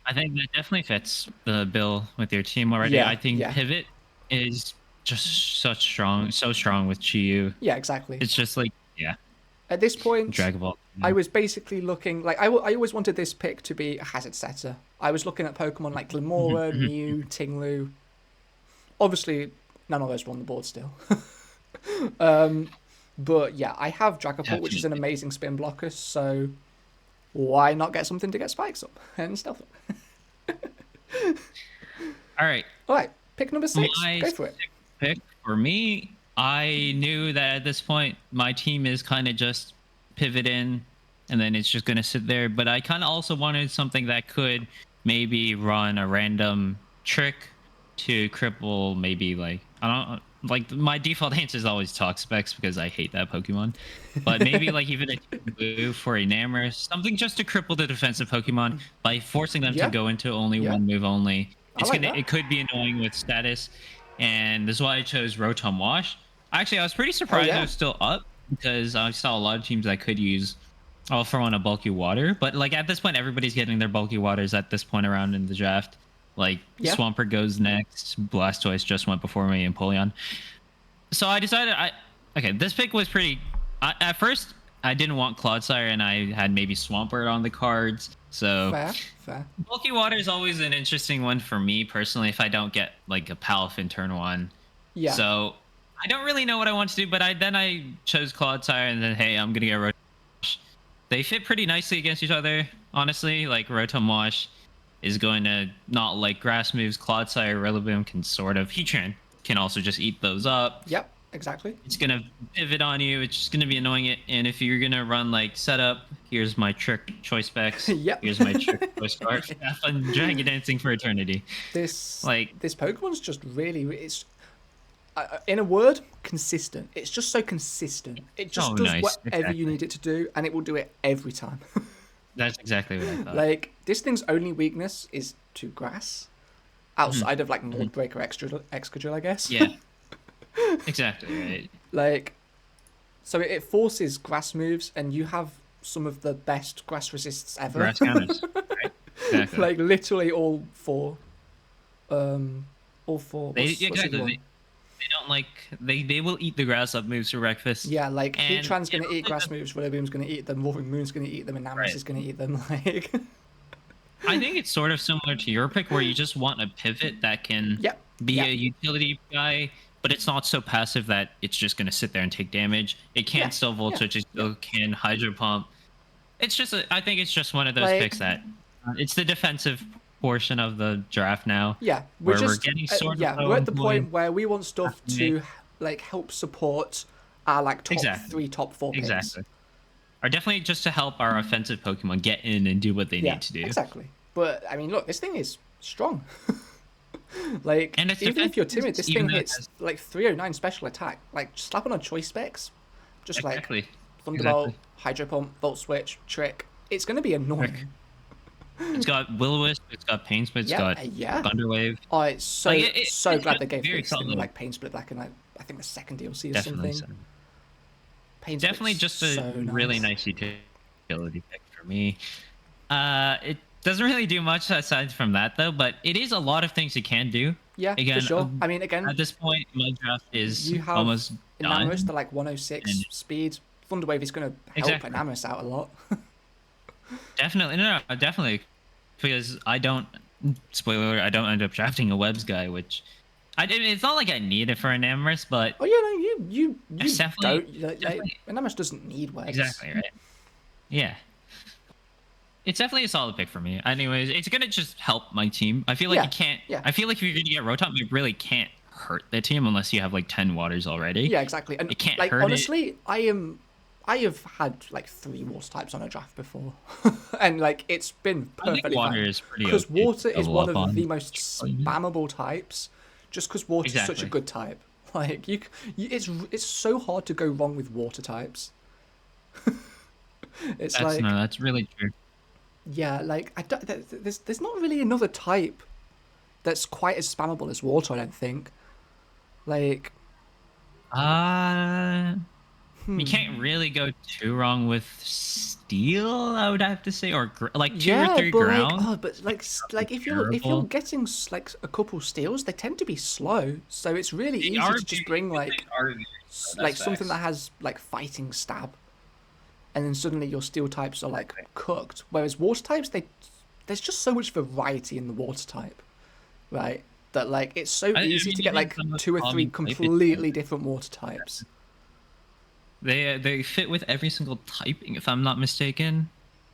I think that definitely fits the bill with your team already. Yeah, I think yeah. Pivot is just so strong with Chi-Yu. Yeah, exactly. It's just like At this point, Dragon Ball. I was basically looking like I always wanted this pick to be a hazard setter. I was looking at Pokemon like Glimora, Mew, Tinglu. Obviously, none of those were on the board still. But yeah, I have Dragapult, which is an Definitely. amazing spin blocker. So why not get something to get spikes up and stealth up? All right. All right, pick number 6. My Go for it. sixth pick for me, I knew that at this point my team is kind of just pivot in and then it's just going to sit there. But I kind of also wanted something that could maybe run a random trick to cripple maybe like, I don't like my default answer is always Talk Specs because I hate that Pokemon. But maybe like even a move for Enamorus, something just to cripple the defensive Pokemon by forcing them Yeah. to go into only Yeah. one move only. It's like gonna that. it could be annoying with status, and this is why I chose Rotom Wash. Actually, I was pretty surprised yeah. it was still up because I saw a lot of teams that could use all for one a bulky water, but like at this point, everybody's getting their bulky waters at this point around in the draft. Like Yeah. Swampert goes next, Blastoise just went before me, and Polion. So I decided this pick was pretty. At first, I didn't want Clodsire, and I had maybe Swampert on the cards. So Fair. bulky water is always an interesting one for me personally. If I don't get like a Palafin turn one, Yeah. so I don't really know what I want to do. But I chose Clodsire, and then hey, I'm gonna get Rotom Wash. They fit pretty nicely against each other, honestly. Like Rotom Wash is going to not like grass moves. Clodsire, Rillaboom can sort of. Heatran can also just eat those up. Yep. Exactly. It's gonna pivot on you. It's just gonna be annoying it. And if you're gonna run like setup, here's my trick choice specs. Yep. Here's my trick choice scarf. Have fun dragon dancing for eternity. This Like- this Pokemon's just really it's in a word, consistent. It's just so consistent. It just Oh, does nice. whatever you Exactly. need it to do, and it will do it every time. That's exactly what I thought. Like this thing's only weakness is to grass, outside of like Moldbreaker Excadrill, I guess. Yeah. Exactly right. Like, So it forces grass moves, and you have some of the best grass resists ever. Grass counters. Right? Exactly. Like literally all four. All four. They What's the exactly. other one? They don't like they will eat the grass up moves for breakfast. Yeah, like And Heatran's gonna it eat really grass moves, Rillaboom's gonna eat them, Roaring Moon's gonna eat them, and Namus Right. is gonna eat them. Like, I think it's sort of similar to your pick, where you just want a pivot that can Yep, be yep. a utility guy, but it's not so passive that it's just going to sit there and take damage. It can Yeah, still Volt yeah, Switch, it still can Hydro Pump. It's just, I think it's just one of those Like- picks that it's the defensive portion of the draft now. yeah, Where we're just getting sort of yeah, low we're on at the point where we want stuff Make- to like help support our like top Exactly. 3, top 4 picks. Exactly. Or definitely just to help our offensive Pokemon get in and do what they Yeah, need to do. exactly. But I mean, look, this thing is strong. Like, And it's even if you're defensive, timid, this even thing though it hits has- like 309 special attack. Like, slap on choice specs, just Exactly. like Thunderbolt, Exactly. Hydro Pump, Volt Switch, Trick. It's gonna be annoying. It's got Will-O-Wisp, it's got Pain Split, it's Yeah, got yeah. Thunderwave. Oh, it's so Like, so it's glad they gave very this thing solid. like Pain Split back in like I think the second DLC or Definitely. something. Pain Definitely Split's just a so really nice utility pick for me. It doesn't really do much aside from that though, but it is a lot of things it can do. Yeah, Again, for sure. I mean, again, At this point, my draft is you have almost done. Enamours, the like 106 and- speed. Thunderwave is going to help Exactly. Enamours out a lot. Definitely, no, definitely, because I don't. Spoiler alert, I don't end up drafting a Webs guy, which it's not like I need it for an Enamours, but Oh yeah, no, you It's definitely- don't. Like, definitely- Enamours doesn't need webs. exactly right. Yeah. It's definitely a solid pick for me. Anyways, it's gonna just help my team. I feel like Yeah, you can't. yeah. I feel like if you're gonna get Rotom, you really can't hurt the team unless you have like 10 waters already. Yeah, exactly. And It can't like hurt it. honestly, I have had like 3 water types on a draft before, and like it's been I think perfectly water fine. is pretty Because okay to water is double one up of on. the most spammable types. Just because water is such a Exactly. good type, like it's so hard to go wrong with water types. It's like That's really true. yeah, like there's not really another type that's quite as spammable as water. I don't think. Like You can't really go too wrong with steel, I would have to say, or like 2 or 3 but ground. like if you're terrible. getting like a couple steals, they tend to be slow, so it's really They easy are to just bring like they are very slow, like that's something that facts. has like fighting stab, and then suddenly your steel types are like cooked. Whereas water types, there's just so much variety in the water type, right? That like it's so I easy mean, to get even like some of 2 or the 3 common type completely different water types. They fit with every single typing, if I'm not mistaken.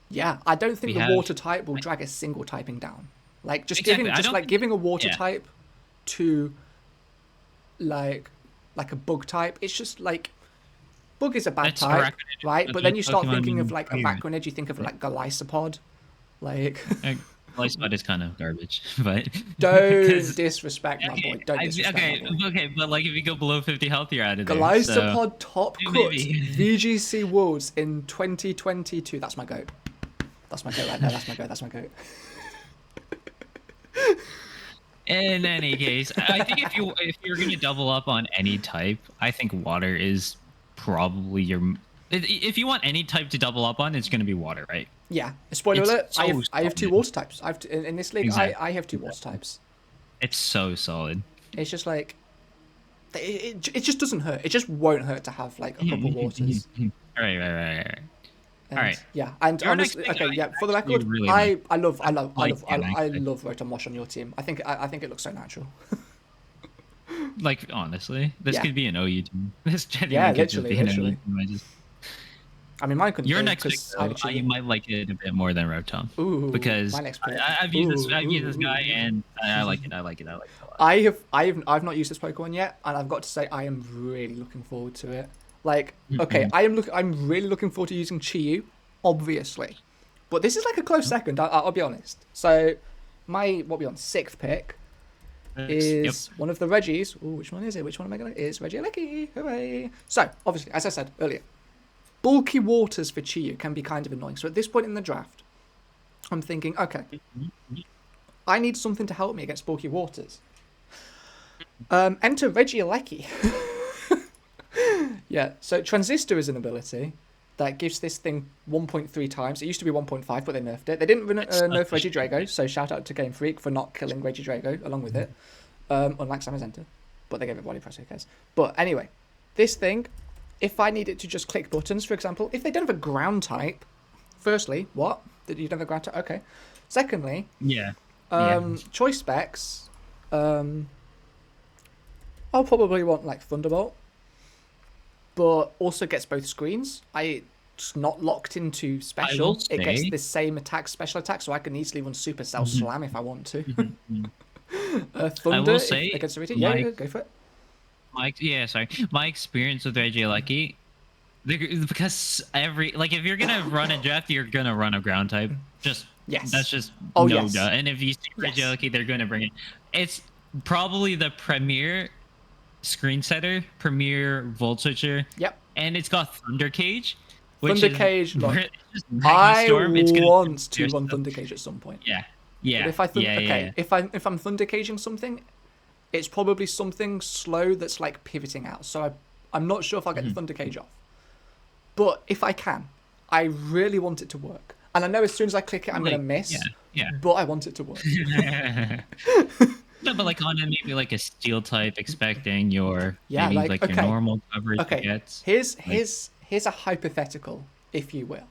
Yeah, I don't think We the have- water type will drag a single typing down. Like just Exactly, I don't think- giving a water yeah. type to like a bug type. It's just like bug is a bad That's type, Arachnid. right? That's But then what you start Pokemon thinking of mean like here. Arachnid, you think of like Golisopod. Like Lifespot is kind of garbage, but don't 'cause- disrespect my boy. Don't disrespect okay, my boy. okay, but like if you go below 50 health, you're out of there. Golisopod top cut maybe. VGC Worlds in 2022. That's my goat. That's my goat right there. That's my goat. That's my goat. In any case, I think if you're gonna double up on any type, I think water is probably your. If you want any type to double up on, it's gonna be water, right? Yeah. Spoiler It's alert. so I have 2 solid. water types. In this league. Exactly. I have 2 water types. It's so solid. It's just like it just doesn't hurt. It just won't hurt to have like a couple waters. Right. And, Alright. Yeah, and Your next honestly, pick, okay, yeah. For the actually record, really I love like him, actually. Rotom Wash on your team. I think it looks so natural. Like honestly, this Yeah. could be an OU team. This genuinely Yeah, could just literally, be an literally. OU team. I just I mean, mine couldn't. your be, next pick, 'cause though, actually- you might like it a bit more than Rotom. Ooh, Because my next pick. I've used Ooh, I've used this ooh, guy ooh. and I like it. I like it a lot. I've not used this Pokemon yet, and I've got to say I am really looking forward to it. Like, okay, I'm really looking forward to using Chi-Yu, obviously, but this is like a close second. I'll be honest. So, what are we on 6th pick is one of the Reggies. Ooh, which one is it? Which one am I gonna? It's Regieleki. Hooray! So, obviously, as I said earlier, bulky waters for Chi-Yu can be kind of annoying. So at this point in the draft, I'm thinking, okay, I need something to help me against bulky waters. Enter Regieleki. Yeah, so Transistor is an ability that gives this thing 1.3 times. It used to be 1.5, but they nerfed it. They didn't nerf Regidrago, so shout out to Game Freak for not killing Regidrago along with it, unlike Samazenta. But they gave it body press, who cares? But anyway, this thing, if I need it to just click buttons, for example, if they don't have a ground type, firstly, what? Did you don't have a ground type? Okay. Secondly, choice specs, I'll probably want like Thunderbolt, but also gets both screens. It's not locked into special. It gets the same attack, special attack, so I can easily run Supercell Slam if I want to. Thunder I will say, against everything. Yeah, go for it. My experience with Regieleki, because if you're gonna run a draft, you're gonna run a ground type. That's just duh. And if you see Regieleki, they're gonna bring it. It's probably the premier screen setter, premier volt switcher. Yep. And it's got Thunder Cage. Thunder Cage. Look, I want to run Thunder Cage at some point. Yeah. But if I'm Thunder Caging something, it's probably something slow that's like pivoting out. So I'm not sure if I'll get the Thunder Cage off. But if I can, I really want it to work. And I know as soon as I click it, I'm going to miss. Yeah. But I want it to work. No, but on maybe a steel type, expecting your your normal coverage gets. Here's a hypothetical, if you will.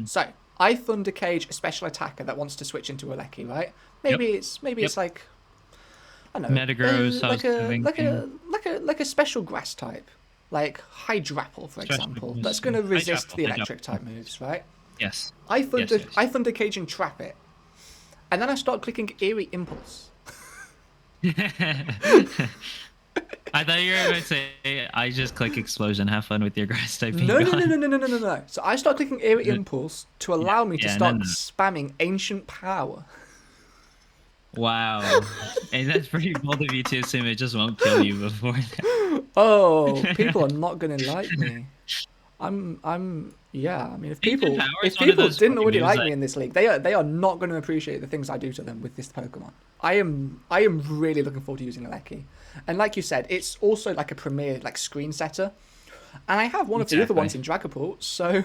So I Thunder Cage a special attacker that wants to switch into a Lecky, right? Maybe it's like, I don't know, Metagross, like a special grass type, like Hydrapple, for example, that's going to resist the electric type moves, right? Yes. I Thunder Cage and trap it, and then I start clicking Eerie Impulse. I thought you were going to say, I just click Explosion, have fun with your grass type. No. So I start clicking Eerie Impulse to allow me to start spamming Ancient Power. Wow. And that's pretty bold of you to assume it just won't kill you before that. Oh, people are not going to like me. I mean, if people didn't already like me in this league, they are not going to appreciate the things I do to them with this Pokemon. I am really looking forward to using a Lecky. And like you said, it's also like a premier screen setter. And I have one of the other ones in Dragapult, so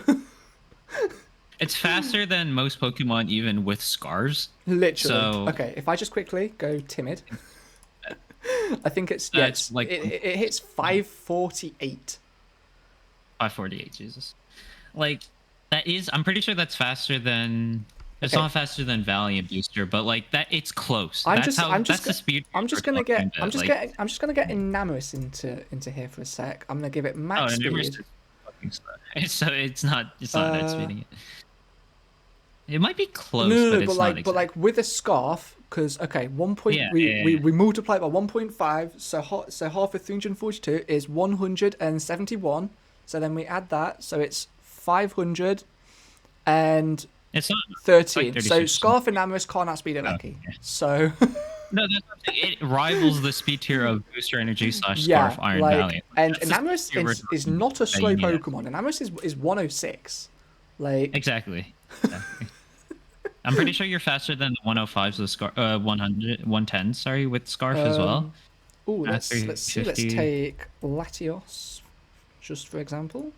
it's faster than most Pokemon, even with Scars. Literally. So... Okay, if I just quickly go Timid, I think it hits 548. 548, Jesus. That is, I'm pretty sure that's faster than, it's not faster than Valiant Booster, but that it's close. That's the speed. I'm just gonna get Enamorus into here for a sec. I'm gonna give it max speed. So it's not outspeeding it. It might be close, but with a Scarf, because we multiply it by 1.5, so half of 342 is 171. So then we add that, so it's 500 and it's not 13. So Scarf and Enamorus can't outspeed a Lecky. So no, that's what I'm saying. It rivals the speed tier of Booster Energy / Scarf Iron Valiant. And Enamorus is not a slow Pokemon. Enamorus is 106. Exactly. I'm pretty sure you're faster than the 105s with Scarf, 110. Sorry, with Scarf as well. Let's see. Let's take Latios, just for example.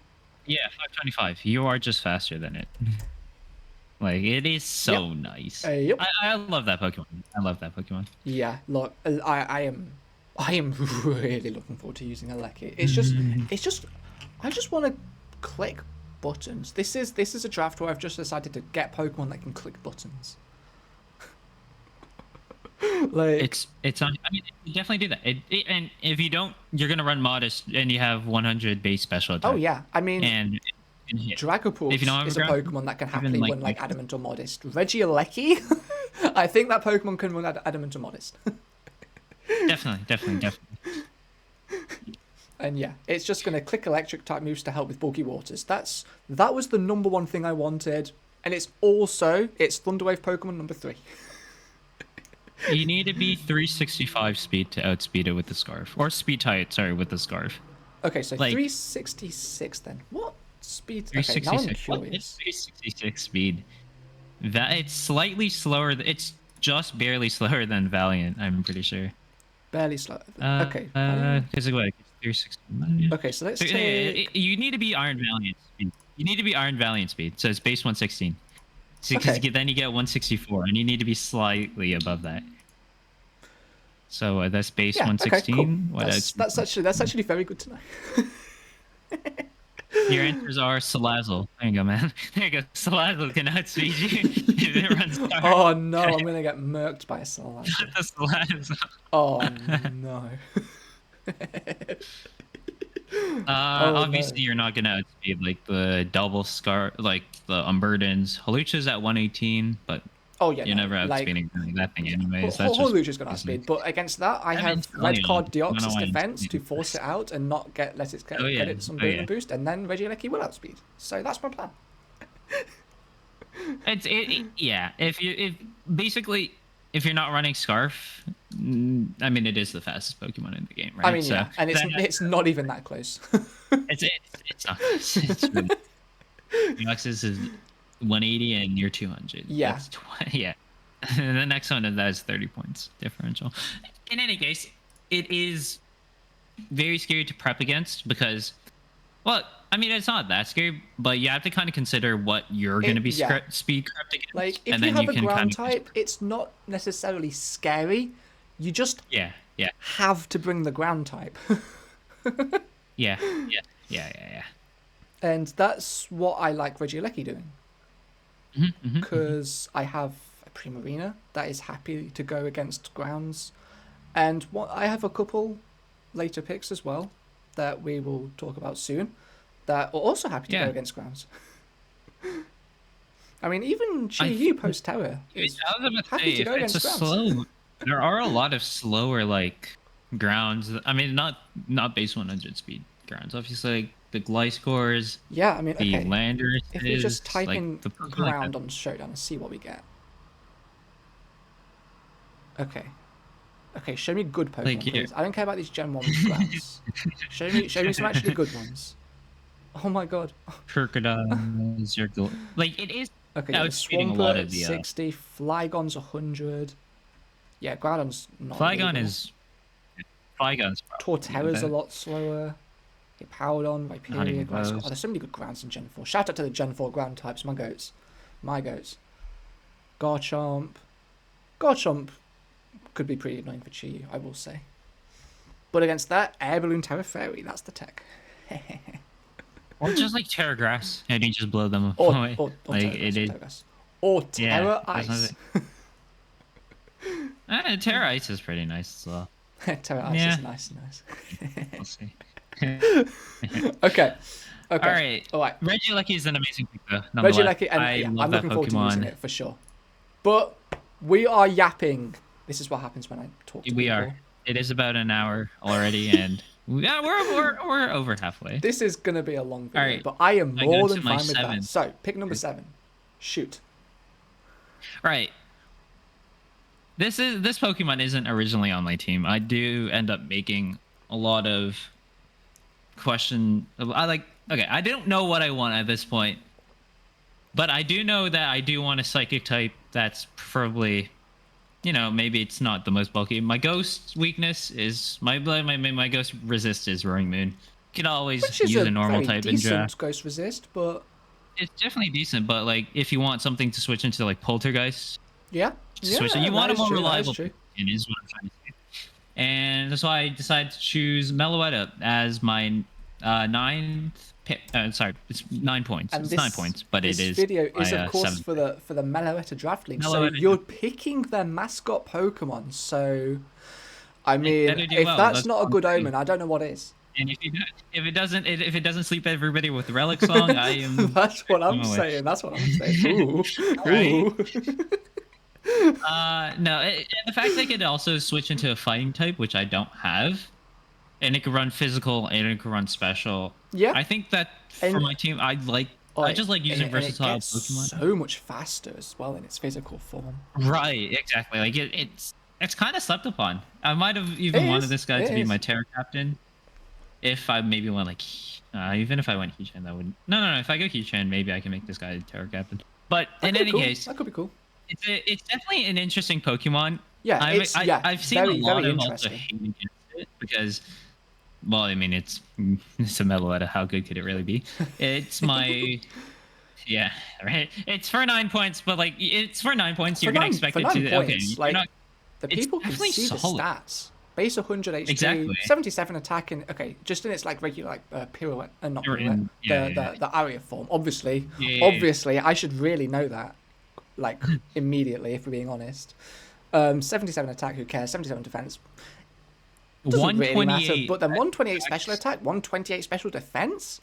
Yeah, 525. You are just faster than it. It is so nice. Yep. I love that Pokemon. Yeah, look, I am really looking forward to using a Lecky. It's just, I just want to click buttons. This is a draft where I've just decided to get Pokemon that can click buttons. It's on. I mean, you definitely do that. And if you don't, you're gonna run Modest, and you have 100 base special attack. Oh yeah, I mean, and Dragapult is a Pokemon that can happily win Adamant or Modest. Regieleki, I think that Pokemon can win Adamant or Modest. Definitely. And yeah, it's just gonna click electric type moves to help with bulky waters. That was the number one thing I wanted, and it's Thunderwave Pokemon number 3. You need to be 365 speed to outspeed it with the Scarf, or speed height. Sorry, with the Scarf. Okay, so 366 then. What speed? Okay, now I'm curious. What is 366 speed? It's slightly slower. It's just barely slower than Valiant. I'm pretty sure. Barely slow. Okay. Because 360. Okay, so let's So, take. you need to be Iron Valiant speed. You need to be Iron Valiant speed. So it's base 116. So because Okay. then you get 164, and you need to be slightly above that. So that's base Yeah. Okay. 116. Cool. What That's actually very good to know. Your answers are Salazzle. There you go, man. There you go. Salazzle can outspeed you if it runs Scarf. Oh no, I'm gonna get murked by a Salazzle. The Salazzle. Oh no. Obviously, you're not gonna outspeed like the double scar, like the Unburdens. Halucha's at 118, but you're never outspeeding that thing anyways. That's just Halucha's gonna outspeed, but against that, I have red card Deoxys defense to force it out and not let it get it some burden boost, and then Regieleki will outspeed. So that's my plan. Yeah. If if you're not running Scarf, I mean, it is the fastest Pokemon in the game, right? I mean, yeah, and it's not even that close. it's not. It's really, Deoxys is 180 and you're 200. Yeah. Yeah. And the next one is 30 points differential. In any case, it is very scary to prep against because, well, I mean, it's not that scary, but you have to kind of consider what you're going to be speed prepped against. Like, if you have a ground type, it's not necessarily scary. You just have to bring the ground type. Yeah. And that's what I like Regieleki doing. Because I have a Primarina that is happy to go against grounds, and I have a couple later picks as well that we will talk about soon that are also happy to go against grounds. I mean, even GU post Terra is happy to go against grounds. There are a lot of slower like grounds. I mean, not base 100 speed grounds. Obviously, like the Gliscors. Yeah, I mean, the Landers. If we just type in ground on Showdown and see what we get. Okay, show me good Pokemon, please. I don't care about these Gen 1 grounds. show me some actually good ones. Oh my god. Krookodile is your goal. Like, it is. Okay, yeah, Swampert 60, Flygon's 100. Yeah, Groudon's not. Flygon's Torterra's a lot slower. Powdon, Viperia, Gliscor. Oh, there's so many good grounds in Gen 4. Shout out to the Gen 4 ground types, my goats. Garchomp. Garchomp could be pretty annoying for Chi, I will say. But against that, Air Balloon Terra Fairy, that's the tech. Or just like Terra Grass, and you just blow them away. Or like Terra Grass. Or Terra Ice. Terra Ice is pretty nice as well. Terra Ice is nice. We'll see. Okay. All right. Regieleki is an amazing pick, though. Regieleki, and I'm looking forward to using it for sure. But we are yapping. This is what happens when I talk to people. We are. It is about an hour already, and we're over halfway. This is gonna be a long video, but I am more than fine with that. So pick number 7. Shoot. Right. This Pokemon isn't originally on my team. I do end up making a lot of I don't know what I want at this point, but I do know that I do want a psychic type that's preferably, maybe it's not the most bulky. My ghost weakness is my ghost resist is Roaring Moon. You can always use a normal type in draft. Ghost resist, but it's definitely decent. But like, if you want something to switch into like Poltergeist, switch it. You want a more reliable. It is what I'm trying to say. And that's why I decided to choose Meloetta as my 9th pick. Sorry, it's 9 points. It's 9 points, but it is. This video is, of course, for the Meloetta Draft League. So you're picking their mascot Pokemon. So, I mean, if that's not a good omen, I don't know what is. And if it doesn't sleep everybody with the Relic Song, I am. That's what I'm saying. That's what I'm saying. Ooh. No, the fact that it could also switch into a fighting type, which I don't have, and it could run physical and it could run special. Yeah, I think that for my team, I just like using versatile Pokemon. So much faster as well in its physical form. Right, exactly. Like it's kind of slept upon. I might have even wanted this guy to be my Terra Captain. If I maybe went even if I went Heatran, that would no. If I go Heatran, maybe I can make this guy Terra Captain. But in any case, that could be cool. It's definitely an interesting Pokemon. Yeah, I've seen a lot of also hate against it because well, I mean, it's a metal out of how good could it really be? It's my yeah, right. It's for 9 points, but like it's for 9 points. You're gonna expect for it 9 to. Okay, points, you're like not. the It's people can definitely see the solid. stats. Base 100 HP, Exactly. 77 attack, and okay, just in its like regular like pirouette, not You're pirouette, in- yeah, the aria form. Obviously, yeah. I should really know that, like immediately, if we're being honest. 77 attack, who cares? 77 defense doesn't really matter. 128, But then 128 special attack, 128 special defense.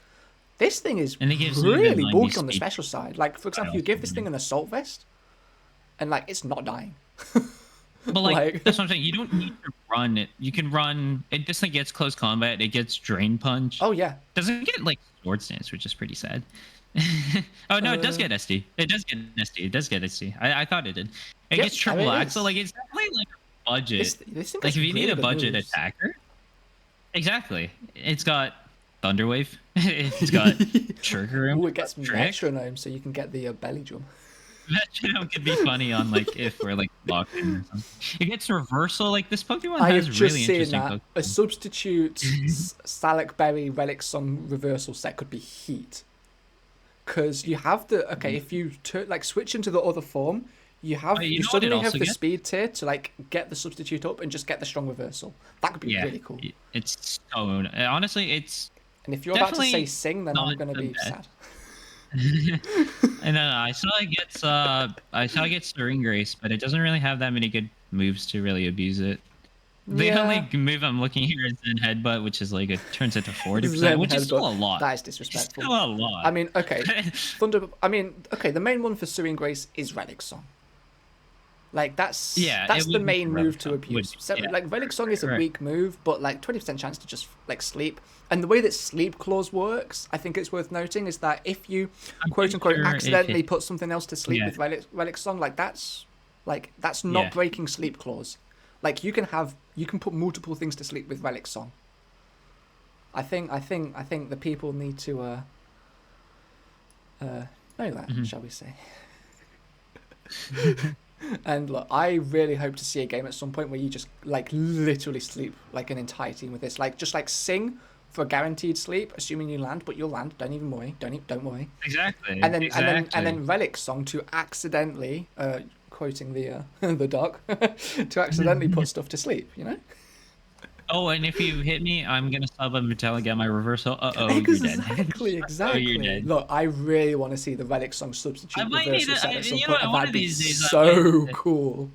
This thing is and it gives you the really 90 bulky on the speed. special side. Like for example, you give this thing an assault vest, and like it's not dying. But like, Like- that's what I'm saying. You don't need to run it. You can run it. This thing gets close combat. It gets drain punch. Oh yeah, Doesn't get like sword stance, which is pretty sad. Oh no, it does get SD. It does get SD. It does get SD. I thought it did. It Yep, gets triple it axle. is. Like it's definitely like a budget. this thing Like has if you need really a good budget moves. attacker, exactly. It's got Thunderwave. It's got Trigger Room. Ooh, it gets Trick. metronome, so you can get the belly drum. Metronome could be funny on like if we're like locked in or something. It gets reversal. Like this Pokemon I has have just really seen interesting that Pokemon. a substitute Salak Berry Relic Song reversal set could be Heat, because you have the if you like switch into the other form, you have Oh, you you know what it suddenly have also the gets? speed tier to like get the substitute up and just get the strong reversal. That could be Yeah, really cool. it's so honestly, it's And if you're about to say definitely sing, then I'm not gonna the be best. sad. and I saw it gets Ring Grace, but it doesn't really have that many good moves to really abuse it. The Yeah. only move I'm looking here is Zen Headbutt, which is like it turns it to 40%, Zen which is still a Headbutt. lot. That is It's disrespectful. still a lot. I mean, okay, the main one for Serene Grace is Relic Song. Like that's Yeah, that's it the would be main Relic move to Song. abuse. Would So, be, yeah. like Relic Song is a Correct. weak move, but like 20% chance to just like sleep. And the way that Sleep Clause works, I think it's worth noting, is that if you I'm quote pretty unquote sure if accidentally it- put something else to sleep Yeah. with Relic Song, that's not Yeah. breaking Sleep Clause. Like you can put multiple things to sleep with Relic Song. I think the people need to know that, Mm-hmm. shall we say? And look, I really hope to see a game at some point where you just like literally sleep like an entire team with this. Like just like sing for guaranteed sleep, assuming you land, but you'll land. Don't even worry. Don't worry. Exactly. And then exactly. and then Relic Song to accidentally quoting the the doc to accidentally put stuff to sleep. You know. Oh, and if you hit me, I'm gonna sub a Metallic at my reversal. You're dead. Exactly. You're dead. Look, I really want to see the Relic Song I substitute might need reversal to- set at some you know point. what, And one that'd of be these days I so might- cool.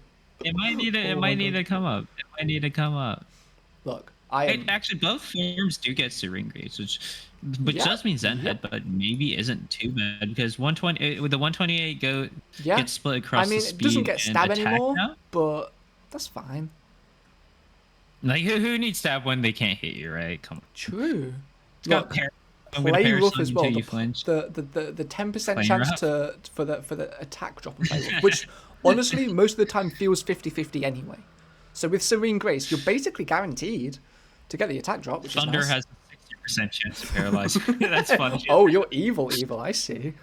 It might need to. It Oh might my need God. to come up. It might need to come up. Look, I am. Actually, both forms do get Serene Grace, which Yeah, does mean Zen yep. Head, but maybe isn't too bad because 120 with the 128 Yeah. gets split across I mean, the it speed doesn't get and stab attack anymore, now. but that's fine. Like who needs stab when they can't hit you, right? Come on. True. It's got Look, I'm gonna play parry rough something as well. until you flinch. The 10% Playing chance rough. for the attack drop and play rough, which honestly most of the time feels 50-50 anyway. So with Serene Grace, you're basically guaranteed to get the attack drop, which Thunder is nice. has a 60% chance to paralyze. That's fun. Oh, you're evil. I see.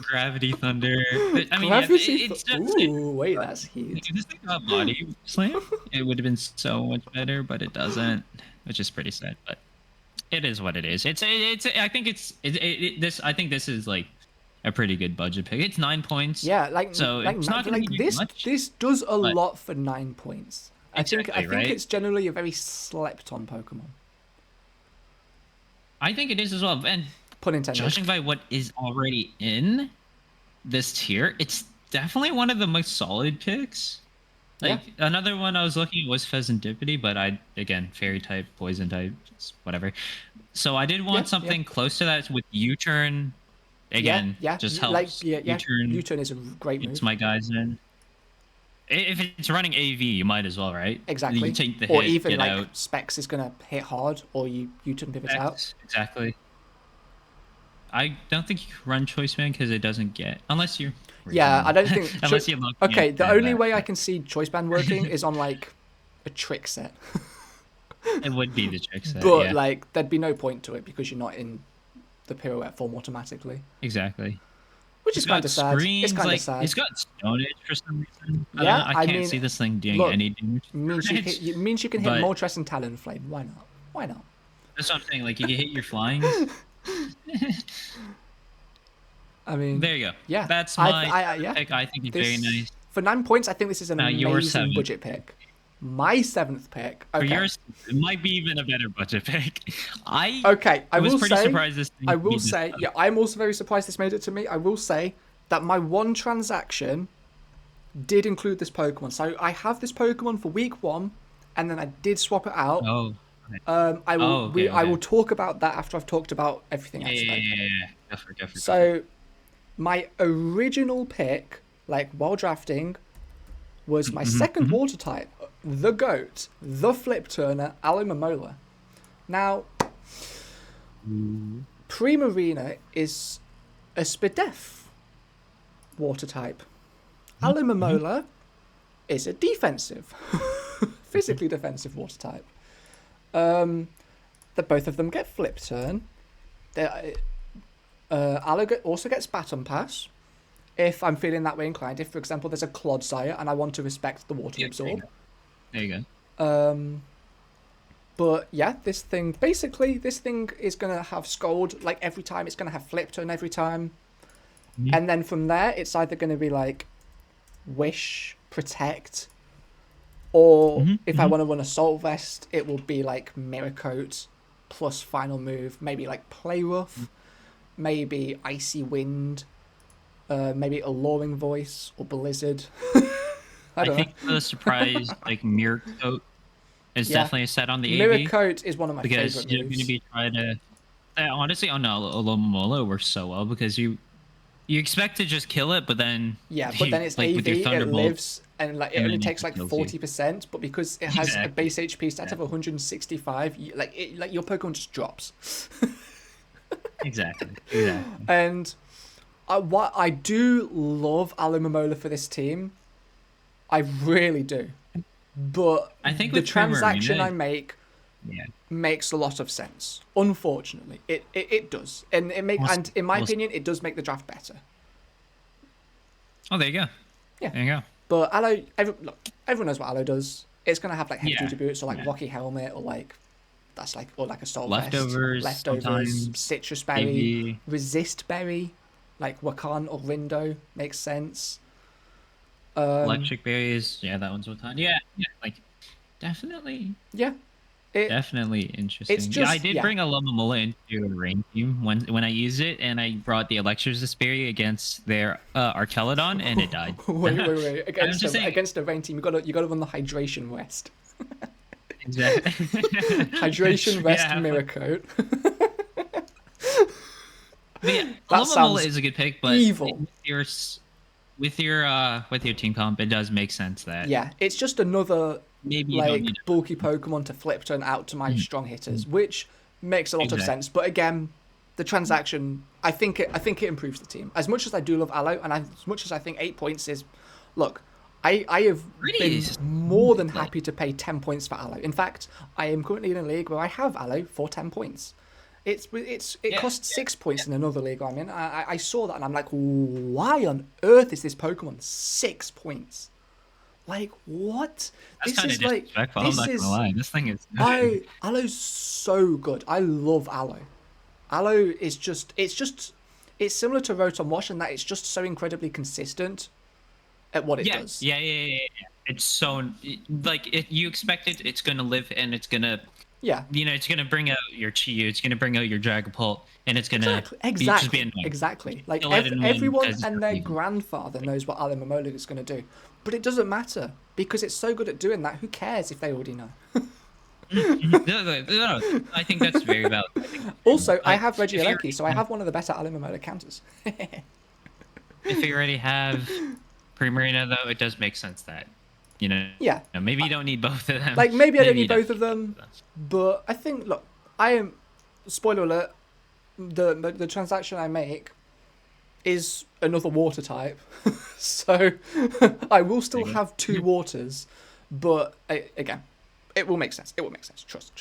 Gravity Thunder. I mean, Gravity it's just. Ooh, wait, that's heat. If this thing got body slam, it would have been so much better, but it doesn't, which is pretty sad. But it is what it is. It's. I think this. I think this is like a pretty good budget pick. It's 9 points. Yeah, like So like, it's not gonna like give you this. much, This does a but- lot for 9 points. I think Exactly, right? it's generally a very slept on Pokemon. I think it is as well. And Pun intended. judging by what is already in this tier, it's definitely one of the most solid picks. Like another one I was looking at was Pheasantipity, but again fairy type, poison type, just whatever. So I did want something close to that with U-turn. Again, just helps. Like U-turn. U-turn is a great move. It's my guys in. If it's running AV, you might as well, right? Exactly. You take the or hit, even get like out. Specs is gonna hit hard, or you U-turn pivot out. Exactly. I don't think you can run Choice Man because it doesn't get unless you. Yeah, I don't think. Unless you're looking okay, at the only that, way I can see Choice Band working is on like a trick set. it would be the trick set. But yeah. like, there'd be no point to it because you're not in the pirouette form automatically, Exactly. which is kind of sad. It's kind of sad. It's got Stone Edge for some reason. Yeah, I can't mean, see this thing doing look, any damage. means you can hit But- Moltres and Talonflame. Why not? Why not? That's what I'm saying. Like, you can hit your flyings. I mean, There you go. yeah. That's my yeah. pick. I think it's very nice. For 9 points, I think this is an Your amazing seventh. budget pick. My 7th pick. For Okay. yours, it might be even a better budget pick. I will was pretty say, surprised this thing I made will this say, stuff. yeah, I'm also very surprised this made it to me. I will say that my one transaction did include this Pokemon. So I have this Pokemon for week 1, and then I did swap it out. Oh. I will. Okay. I will talk about that after I've talked about everything else. Yeah. Definitely. So, my original pick, like while drafting, was my second water type, the GOAT, the Flip Turner, Alomomola. Now, Primarina is a Spadef water type. Alomomola is a defensive, physically defensive water type. Both of them get Flip Turn. Aloe also gets Baton Pass, if I'm feeling that way inclined. If, for example, there's a Clodsire and I want to respect the Water Absorb. There you go. But yeah, this thing is going to have Scold like every time. It's going to have Flip Turn every time. Mm-hmm. And then from there, it's either going to be like Wish, Protect, or if I want to run Assault Vest, it will be like Mirror Coat plus final move, maybe like Play Rough, maybe Icy Wind, maybe Alluring Voice or Blizzard. I think the surprise like Mirror Coat is definitely a set on the Mirror AV. Coat is one of my favorite Because you're going to be trying to... honestly, on Alomomola works so well because you expect to just kill it, but then... Yeah, but then it's like, AV, with your it Thunderbolt, lives, and like it and only then takes it like kills 40%, but because it has a base HP stat of 165, like your Pokemon just drops. Exactly. And what I do love Alomomola for this team, I really do. But I think the with transaction Primarina, I make makes a lot of sense. Unfortunately, it does, and in my opinion, it does make the draft better. Oh, there you go. Yeah. There you go. But Aloe, everyone knows what Aloe does. It's gonna have like heavy duty boots or like Yeah. Rocky Helmet or like a Soul Leftovers, Vest, sometimes, Citrus Berry, AV. Resist Berry, like Wakan or Rindo makes sense. Electric Berries. Yeah, that one's what time. Yeah. Like, definitely. Yeah. Definitely interesting. It's just, I did bring a Alomomola into a rain team when I used it, and I brought the Electro's Berry against their Archelodon, and it died. Wait. Against the rain team, you gotta run the Hydration West. Exactly. Hydration Vest Mirror Coat. But yeah, That Alomomola sounds is a good pick, but evil. with your team comp, it does make sense that it's just another maybe you don't like need bulky Pokemon to Flip Turn out to my strong hitters, which makes a lot of sense. But again, the transaction, I think it improves the team. As much as I do love Aloe, and as much as I think 8 points is, look, I have been more than happy to pay 10 points for Aloe. In fact, I am currently in a league where I have Aloe for 10 points. It costs 6 points in another league I'm in. I saw that and I'm like, why on earth is this Pokemon 6 points? Like, what? That's kind of disrespectful. I'm not gonna lie. This thing is. Aloe's so good. I love Aloe. Aloe is it's similar to Rotom Wash in that it's just so incredibly consistent at what it does. Yeah. It's so you expect it. It's gonna live and it's gonna. Yeah. It's gonna bring out your Chi-Yu. It's gonna bring out your Dragapult, and it's gonna just be annoying. Exactly. Like everyone and their grandfather knows what Alomomola is gonna do, but it doesn't matter because it's so good at doing that. Who cares if they already know? No, I think that's very valid. Also, I have Regieleki, so I have one of the better Alomomola counters. If you already have Primarina, though, it does make sense that maybe you don't need both of them. Like maybe I don't need both of them, but I think spoiler alert, the transaction I make is another water type, so I will still have 2 waters, but again, it will make sense. Trust.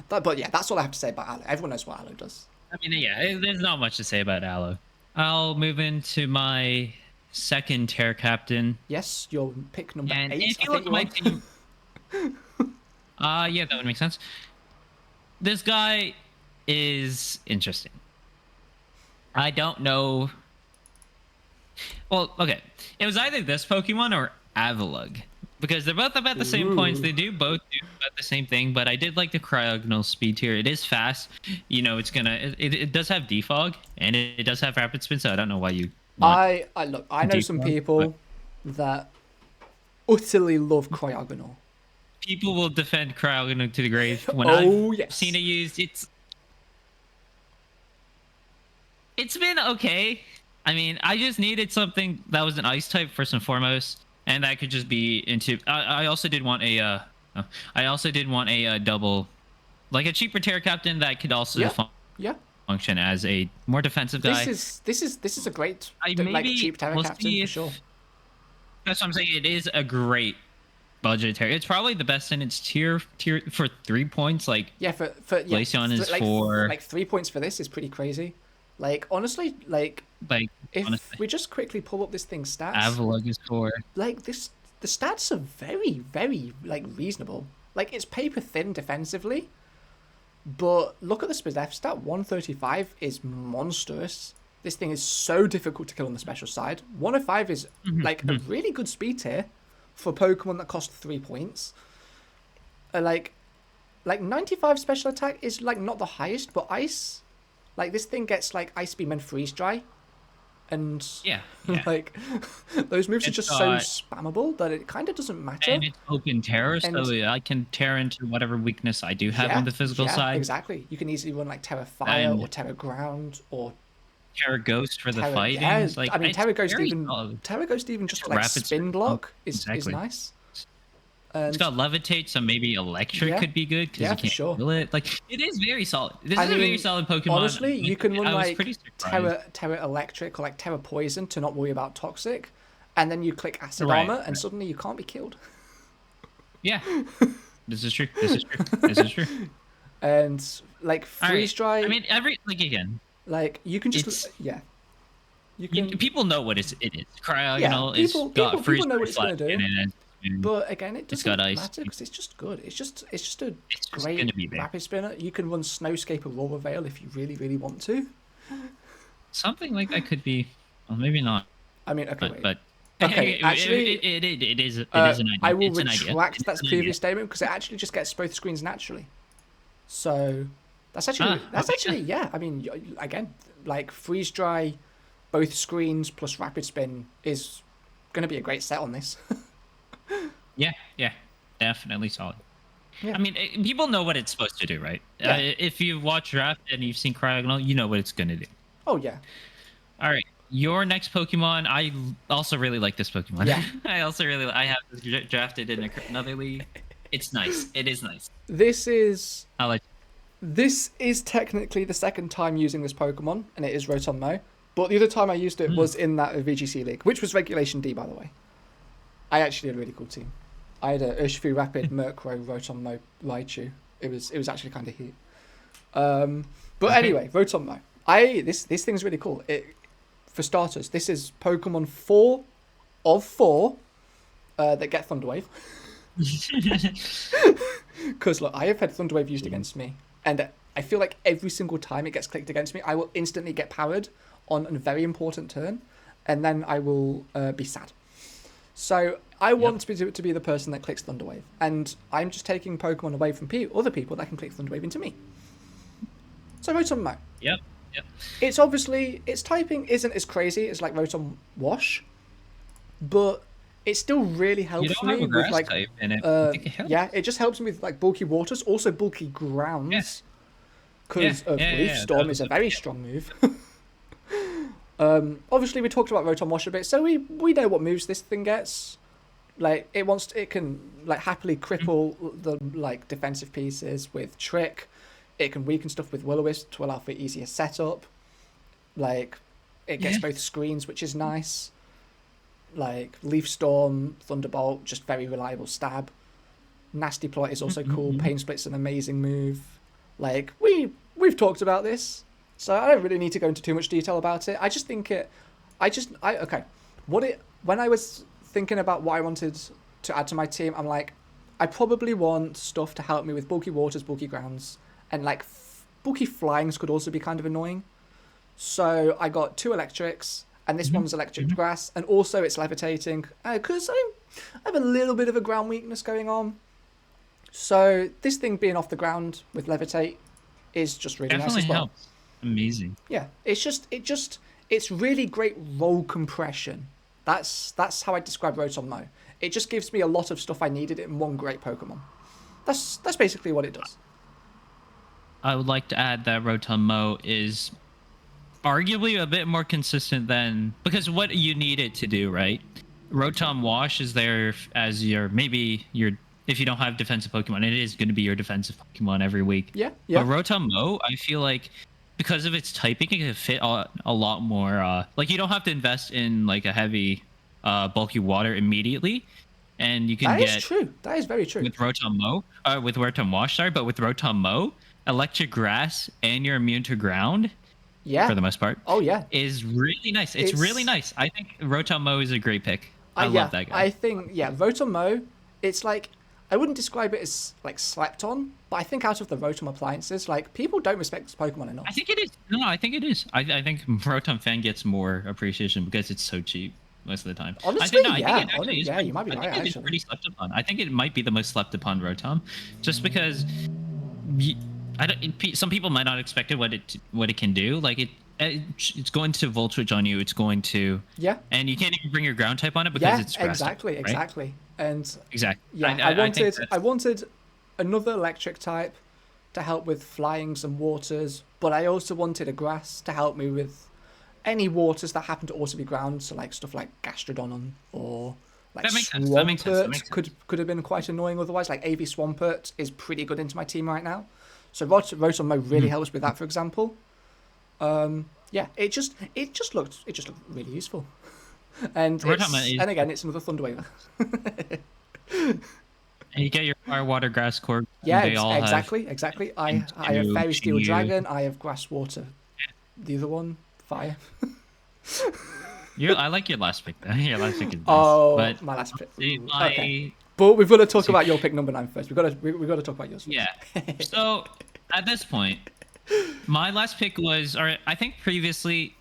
But yeah, that's all I have to say about Aloe. Everyone knows what Aloe does. I mean, there's not much to say about Aloe. I'll move into my second Terra Captain. Yes, your pick number 8. If you look at my team, that would make sense. this guy is interesting. I don't know. Well, okay. It was either this Pokemon or Avalugg because they're both about the same points. Ooh. They do both do about the same thing, but I did like the Cryogonal speed tier. It is fast. You know, it's gonna. It does have defog and it does have rapid spin. So I don't know why you. Want I look. I know some defog, people that utterly love Cryogonal. people will defend Cryogonal to the grave. When Oh, I've yes. seen it used, it's been okay. I mean, I just needed something that was an ice type first and foremost, and that could just be into. I also did want a. I also did want a double, like a cheaper Terra Captain that could also Yeah. Yeah. function as a more defensive guy. This is a great like Maybe cheap Terra we'll Captain see for if- sure. That's what I'm saying. It is a great budget Terra. It's probably the best in its tier for 3 points. Like Yeah, for Glaceon is like, for- like 3 points for this is pretty crazy. Like honestly, like if honestly, we just quickly pull up this thing's stats, Avalugg is for. like the stats are very like reasonable. Like it's paper thin defensively, but look at the SPDF stat. 135 is monstrous. This thing is so difficult to kill on the special side. 105 is like a really good speed tier for Pokemon that cost 3 points. Like 95 special attack is like not the highest, but ice, like this thing gets like ice beam and freeze dry, and Yeah. like those moves are It's just got- so spammable that it kind of doesn't matter. And it's open terror, And- so I can tear into whatever weakness I do have on the physical side. Exactly. You can easily run like Terra Fire And- or Terra Ground or Terror Ghost for the Terra. fighting. Yeah, Like, I mean it's Terra Ghost very even solid. Terra Ghost even just It's like rapid spin spin. block is Exactly. nice. And It's got levitate, so maybe electric Yeah. could be good because Yeah, you for can't sure. feel it. Like it is very solid. This I is a very mean, solid Pokemon. honestly, you can run I was like pretty surprised. Terra Electric or like Terra Poison to not worry about Toxic, and then you click Acid Right, Armor, and right. suddenly you can't be killed. Yeah, this is true. This is true. This is true. And like All right. Freeze Dry, I mean, again, like you can just it's- yeah, you can. people know what it is. Cryogonal is people- got people freeze know what it's gonna flat do. in it. But again, it It's doesn't got ice. matter because it's just good. It's just a It's just great gonna be there. rapid spinner. You can run Snowscape Aurora Veil if you really want to. Something like that could be, well, maybe not, I mean, okay, wait. but Okay, actually, it is an I idea. will It's an idea. retract It's that an previous statement because it actually just gets both screens naturally. So that's actually okay. yeah. I mean, again, like freeze dry, both screens plus rapid spin is going to be a great set on this. Yeah, definitely solid. Yeah. I mean, people know what it's supposed to do, right? Yeah. If you've watched Draft and you've seen Cryogonal, you know what it's going to do. Oh yeah, All right, your next Pokemon. I also really like this Pokemon. Yeah. I also really. I have this drafted in another league. It's nice. It is nice. this is I like. technically the second time using this Pokemon, and it is Rotom Mo. But the other time I used it was in that VGC league, which was Regulation D, by the way. I actually had a really cool team. I had a Urshifu Rapid, Murkrow, Rotom Mo, Raichu. It was actually kind of heat. But Okay. anyway, Rotom Mo. This thing's really cool. For starters, this is Pokemon 4 of 4 that get Thunder Wave. Because look, I have had Thunder Wave used against me, and I feel like every single time it gets clicked against me, I will instantly get powered on a very important turn, and then I will be sad. So I want to be the person that clicks Thunder Wave, and I'm just taking Pokemon away from other people that can click Thunder Wave into me. So Rotom Mo. Yep. It's obviously its typing isn't as crazy as like Rotom Wash, but it still really You helps don't have me a grass with like type in it. I think it helps. yeah, it just helps me with like bulky waters, also bulky grounds, because Leaf Storm is a very strong move. Obviously we talked about Rotom Wash a bit, so we know what moves this thing gets. Like it can like happily cripple the like defensive pieces with Trick. It can weaken stuff with Will-O-Wisp to allow for easier setup. Like it gets both screens, which is nice. Like Leaf Storm, Thunderbolt, just very reliable stab. Nasty Plot is also cool. Pain Split's an amazing move. Like we've talked about this, so I don't really need to go into too much detail about it. I just think when I was thinking about what I wanted to add to my team, I'm like, I probably want stuff to help me with bulky waters, bulky grounds, and like bulky flyings could also be kind of annoying. So I got 2 electrics, and this one's electric grass, and also it's levitating because I have a little bit of a ground weakness going on. So this thing being off the ground with levitate is just really nice as well. Helps. Amazing. Yeah, it's really great roll compression. That's how I describe Rotom Mo. It just gives me a lot of stuff I needed in one great Pokemon. That's basically what it does. I would like to add that Rotom Mo is arguably a bit more consistent than, because what you need it to do, right? Rotom Wash is there as your if you don't have defensive Pokemon, it is going to be your defensive Pokemon every week. Yeah. But Rotom Mo, I feel like because of its typing, it can fit a lot more. Like you don't have to invest in like a heavy, bulky water immediately, and you can get. That is true. That is very true. With Rotom Mo, with Rotom Wash, sorry, but with Rotom Mo, electric grass and you're immune to ground. Yeah. For the most part. Oh yeah. Is really nice. It's really nice. I think Rotom Mo is a great pick. I love that guy. I think Rotom Mo, it's like, I wouldn't describe it as like slept on, but I think out of the Rotom appliances, like people don't respect this Pokemon enough. I think it is. No, I think it is. I think Rotom Fan gets more appreciation because it's so cheap most of the time. Honestly, I think you might be right. I think it's pretty slept upon. I think it might be the most slept upon Rotom, just because some people might not expect it what it can do. Like it's going to Voltage on you. It's going to and you can't even bring your ground type on it because it's grass type, right? Exactly. And exactly. I wanted another electric type to help with flyings and waters, but I also wanted a grass to help me with any waters that happen to also be ground. So like stuff like Gastrodon or like Swampert could have been quite annoying otherwise. Like AV Swampert is pretty good into my team right now. So Rotom Mo really helps with that, for example. It just looked really useful. And again, it's another Thunder Waver. And you get your Fire, Water, Grass Core. Yeah, exactly. I have Fairy Steel Dragon. I have Grass, Water. The other one, Fire. I like your last pick. Your last pick is nice. Oh, but my last pick. Okay. But we've got to talk about your pick number 9 first. We've got to talk about yours first. Yeah. So at this point, my last pick was, or I think previously,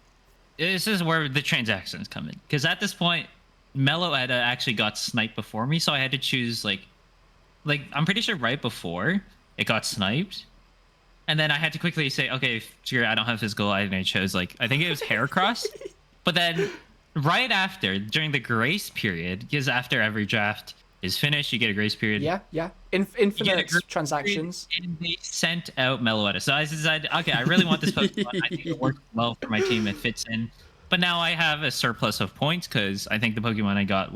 this is where the transactions come in. Because at this point, Meloetta actually got sniped before me, so I had to choose like I'm pretty sure right before it got sniped. And then I had to quickly say, okay, sure, I don't have physical, and I chose I think it was Heracross. But then right after, during the grace period, because after every draft is finished, you get a grace period. Yeah. Infinite transactions. And they sent out Meloetta. So I decided, okay, I really want this Pokemon. I think it works well for my team. It fits in. But now I have a surplus of points because I think the Pokemon I got,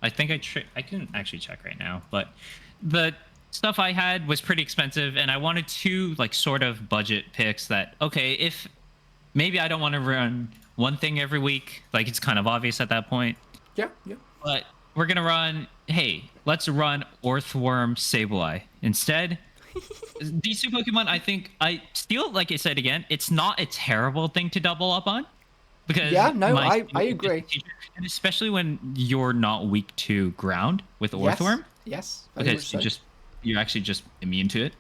I think I couldn't actually check right now, but the stuff I had was pretty expensive, and I wanted 2 sort of budget picks that, okay, if maybe I don't want to run one thing every week, it's kind of obvious at that point. Yeah. But we're gonna run. Hey, let's run Orthworm Sableye instead. These 2 Pokemon, I think, I still, like I said again, it's not a terrible thing to double up on, because I agree, and especially when you're not weak to ground with Orthworm. Yes. Because you're actually just immune to it.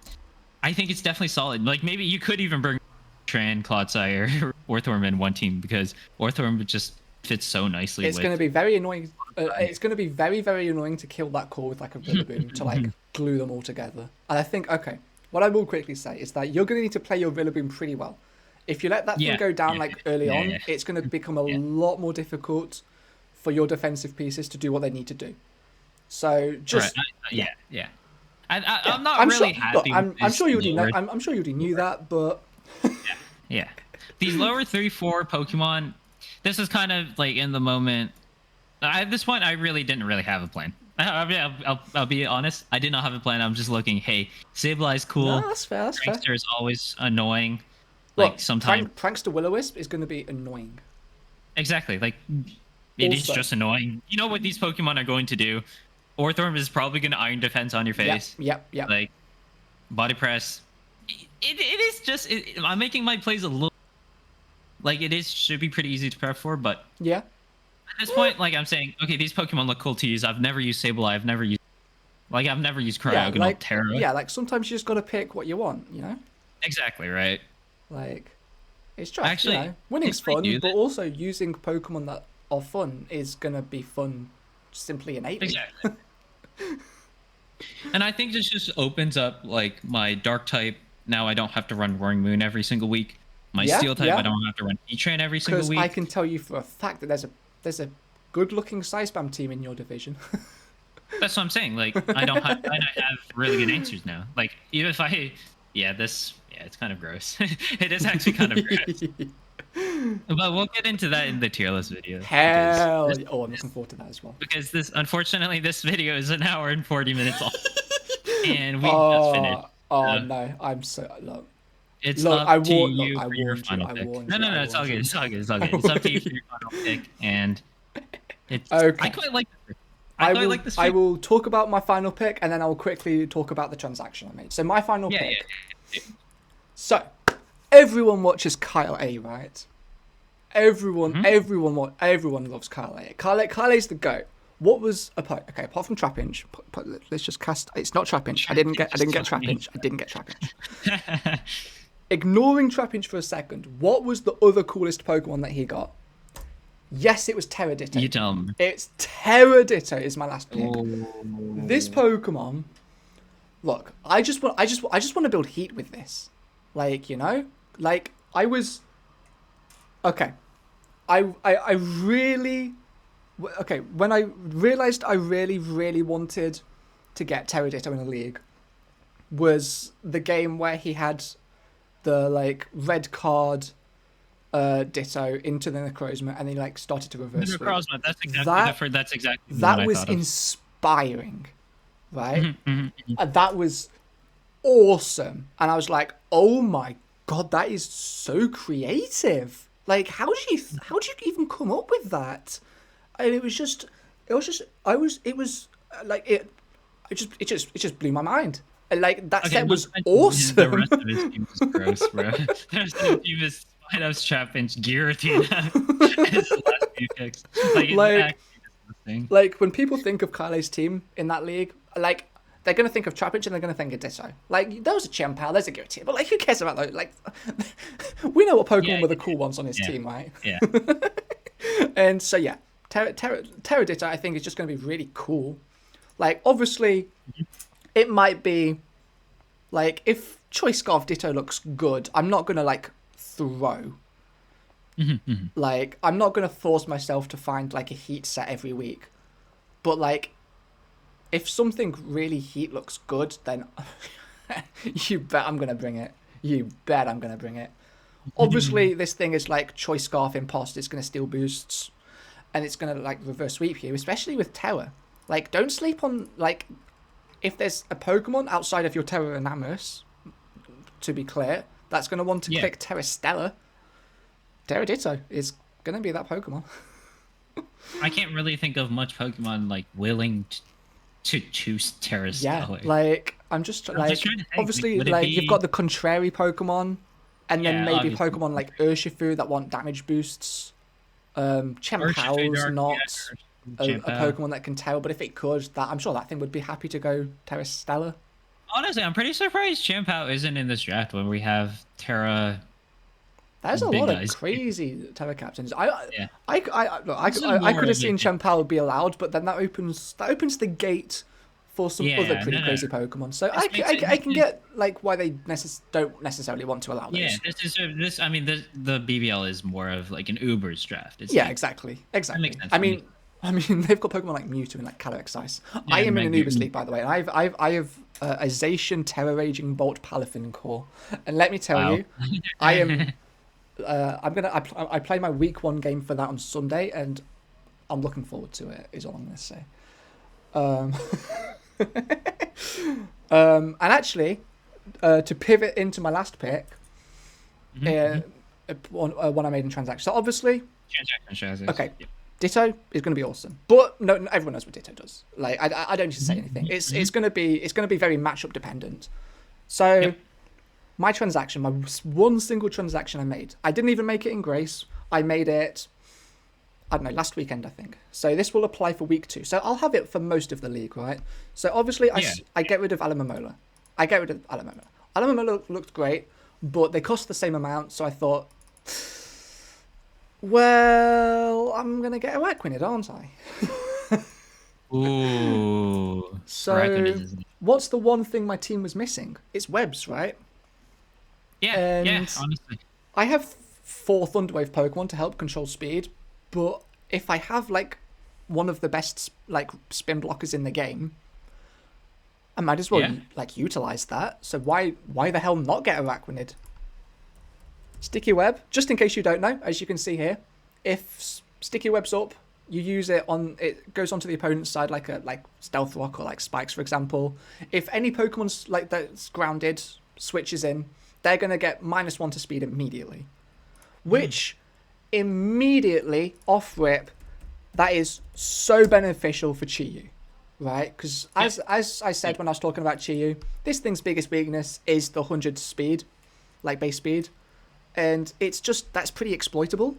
I think it's definitely solid. Maybe you could even bring Tran, Clodsire, Orthworm in one team, because Orthworm just fits so nicely. It's going to be very annoying. It's going to be very, very annoying to kill that core with a Rillaboom to glue them all together. And I think, okay, what I will quickly say is that you're going to need to play your Rillaboom pretty well. If you let that thing go down early on, it's going to become a lot more difficult for your defensive pieces to do what they need to do. So just I'm not really happy. I'm sure you already know. I'm sure you already knew that, but yeah. These lower 3-4 Pokemon. This is kind of in the moment. At this point, I really didn't have a plan. I'll be honest. I did not have a plan. I'm just looking. Hey, Sableye's cool. No, that's fair. Prankster is always annoying. Look, sometimes Prankster Will-O-Wisp is going to be annoying. Exactly. It is just annoying. You know what these Pokemon are going to do? Orthworm is probably going to Iron Defense on your face. Yep. Body Press. It is just. I'm making my plays a little. Should be pretty easy to prep for, but yeah. At this point, I'm saying, okay, these Pokemon look cool to use. I've never used Sableye. I've never used. Like I've never used Yeah, Cryogonal like Terra. yeah, like sometimes you just got to pick what you want, you know? Exactly right. Like it's draft, you Actually, know. Winning's if I fun, do but that, also using Pokemon that are fun is gonna be fun simply innately. exactly. And I think this just opens up like my dark type. Now I don't have to run Roaring Moon every single week. My Yeah, steel type, I yeah. don't have to run E-Train every single Because I week. can tell you for a fact that there's a good looking Spam team in your division. That's what I'm saying. Like I have really good answers now. Like even if it's kind of gross. It is actually kind of gross. But we'll get into that in the tier list video Hell, oh, I'm looking forward to that as well. because this unfortunately this video is an hour and 40 minutes long, and we just finished. Oh So no, I'm so look. it's Look, up to look, you I for your warned you. final I pick. warned No, you. no, I no, it's all warned good. you. It's all good. It's all I good. It's up to you warned for your final pick, and it's. Okay. I quite like this. I quite will. like this. I will talk about my final pick, and then I will quickly talk about the transaction I made. So my final Yeah, pick. yeah. So, everyone watches Kyle A, right? Everyone loves Kyle A. Kyle A's the GOAT. What was apart from Trapinch? Let's just cast. It's not Trapinch. I didn't get Trapinch. I didn't get Trapinch. Ignoring Trapinch for a second, what was the other coolest Pokemon that he got? Yes, it was Terraditto. You tell him. It's Terraditto is my last pick. Oh. This Pokemon. Look, I just want to build heat with this. Like, you know? Like, I was... Okay. I really... Okay, when I realised I really, really wanted to get Terraditto in a league was the game where he had the, like, red card Ditto into the Necrozma and he, like, started to reverse sweep. Necrozma, that's exactly the that one I was thought of. inspiring, right? Mm-hmm. And that was awesome. And I was like, oh my god, that is so creative. Like, how do you even come up with that? And it just blew my mind. And, like, that set was awesome. The rest of his team was gross, bro. The rest of his team is Spinos, Trapinch, Giratina. His last few picks. Like, it's actually disgusting. Like, when people think of Kyle's team in that league, like, they're going to think of Trapinch and they're going to think of Ditto. Like, there's a Chien-Pao, there's a Giratina, but, like, who cares about those? Like, we know what Pokemon were the cool ones on his team, right? Yeah. And so, yeah, Terraditto, I think, is just going to be really cool. Like, obviously, it might be, like, if Choice Scarf Ditto looks good, I'm not going to, like, throw. Like, I'm not going to force myself to find, like, a heat set every week. But, like, if something really heat looks good, then you bet I'm going to bring it. You bet I'm going to bring it. Obviously, this thing is, like, Choice Scarf Impost. It's going to steal boosts. And it's going to, like, reverse sweep you, especially with Terra. Like, don't sleep on, like, if there's a Pokemon outside of your Terra Anamus, to be clear, that's going to want to click Terra Stella. Terraditto is going to be that Pokemon. I can't really think of much Pokemon, like, willing to choose Terra Stella. Yeah, like, I'm just trying to think, obviously, like, you've got the contrary Pokemon, and then maybe obviously Pokemon like Urshifu that want damage boosts. Chien-Pao's not a Pokemon that can tell, but if it could, I'm sure that thing would be happy to go Terra Stella. Honestly, I'm pretty surprised Chien-Pao isn't in this draft when we have Terra. There's a lot of crazy Terra captains. I could have seen Chien-Pao be allowed, but then that opens the gate for some other pretty crazy Pokemon. So I can get, like, why they don't necessarily want to allow those. Yeah, the BBL is more of like an Uber's draft. It's exactly. I mean, they've got Pokemon like Mewtwo and like Calyrex Ice. Yeah, I am in an Uber's league, by the way, and I have a Zacian Terra Raging Bolt Palafin core, and let me tell you, I am. I play my week 1 game for that on Sunday, and I'm looking forward to it. Is all I'm going to say. And actually, to pivot into my last pick, one I made in transaction. So obviously, okay, Ditto is going to be awesome, but no, everyone knows what Ditto does. Like, I don't need to say anything. It's going to be very matchup dependent. So. My transaction, my one single transaction I made, I didn't even make it in Grace. I made it I don't know, last weekend, I think. So this will apply for week 2. So I'll have it for most of the league, right? So obviously, I get rid of Alamomola. Alamomola looked great, but they cost the same amount, so I thought, well, I'm going to get Araquanid, aren't I? Ooh. So what's the one thing my team was missing? It's webs, right? Yeah, honestly. I have 4 Thunderwave Pokemon to help control speed, but if I have like one of the best like spin blockers in the game, I might as well like utilize that. So why the hell not get Araquanid? Sticky Web, just in case you don't know, as you can see here, if Sticky Web's up, you use it on, it goes onto the opponent's side like Stealth Rock or like Spikes, for example. If any Pokemon's like that's grounded switches in, they're going to get -1 to speed immediately. Which, immediately, off rip, that is so beneficial for Chi-Yu, right? Because as I said when I was talking about Chi-Yu, this thing's biggest weakness is the 100 speed, like base speed. And it's just, that's pretty exploitable,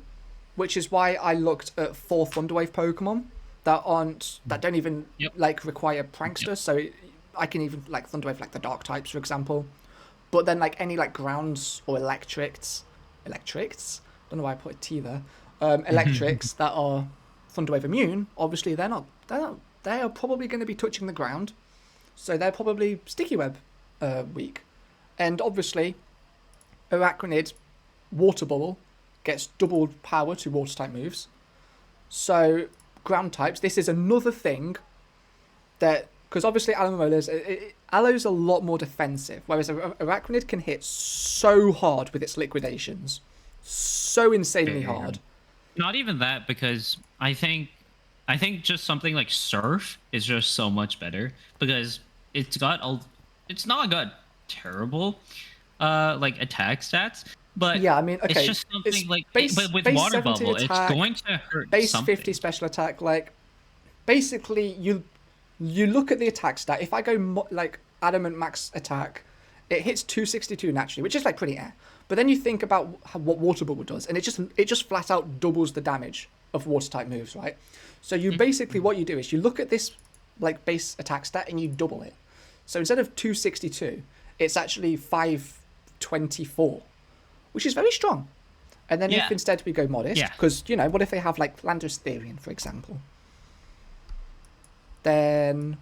which is why I looked at 4 Thunderwave Pokemon that don't even like require Prankster. So I can even like Thunderwave like the Dark types, for example. But then like any like grounds or electrics, don't know why I put a T there, electrics that are Thunderwave immune, obviously they are probably going to be touching the ground. So they're probably Sticky Web weak. And obviously Araquanid Water Bubble gets doubled power to water type moves. So ground types, this is another thing that, because obviously Aloe's a lot more defensive, whereas Araquanid can hit so hard with its liquidations. So insanely hard. Not even that, because I think just something like Surf is just so much better, because it's not got terrible like attack stats, but yeah, I mean, okay, it's just something like base, but with base Water 70 Bubble, attack, it's going to hurt base something. 50 special attack. Like basically, you look at the attack stat. If I go like Adamant max attack, it hits 262 naturally, which is like pretty air. But then you think about what Water Bubble does, and it just flat out doubles the damage of water type moves, right? So you basically, what you do is you look at this like base attack stat and you double it. So instead of 262, it's actually 524, which is very strong. And then if instead we go modest, because you know, what if they have like Landorus Therian, for example? Then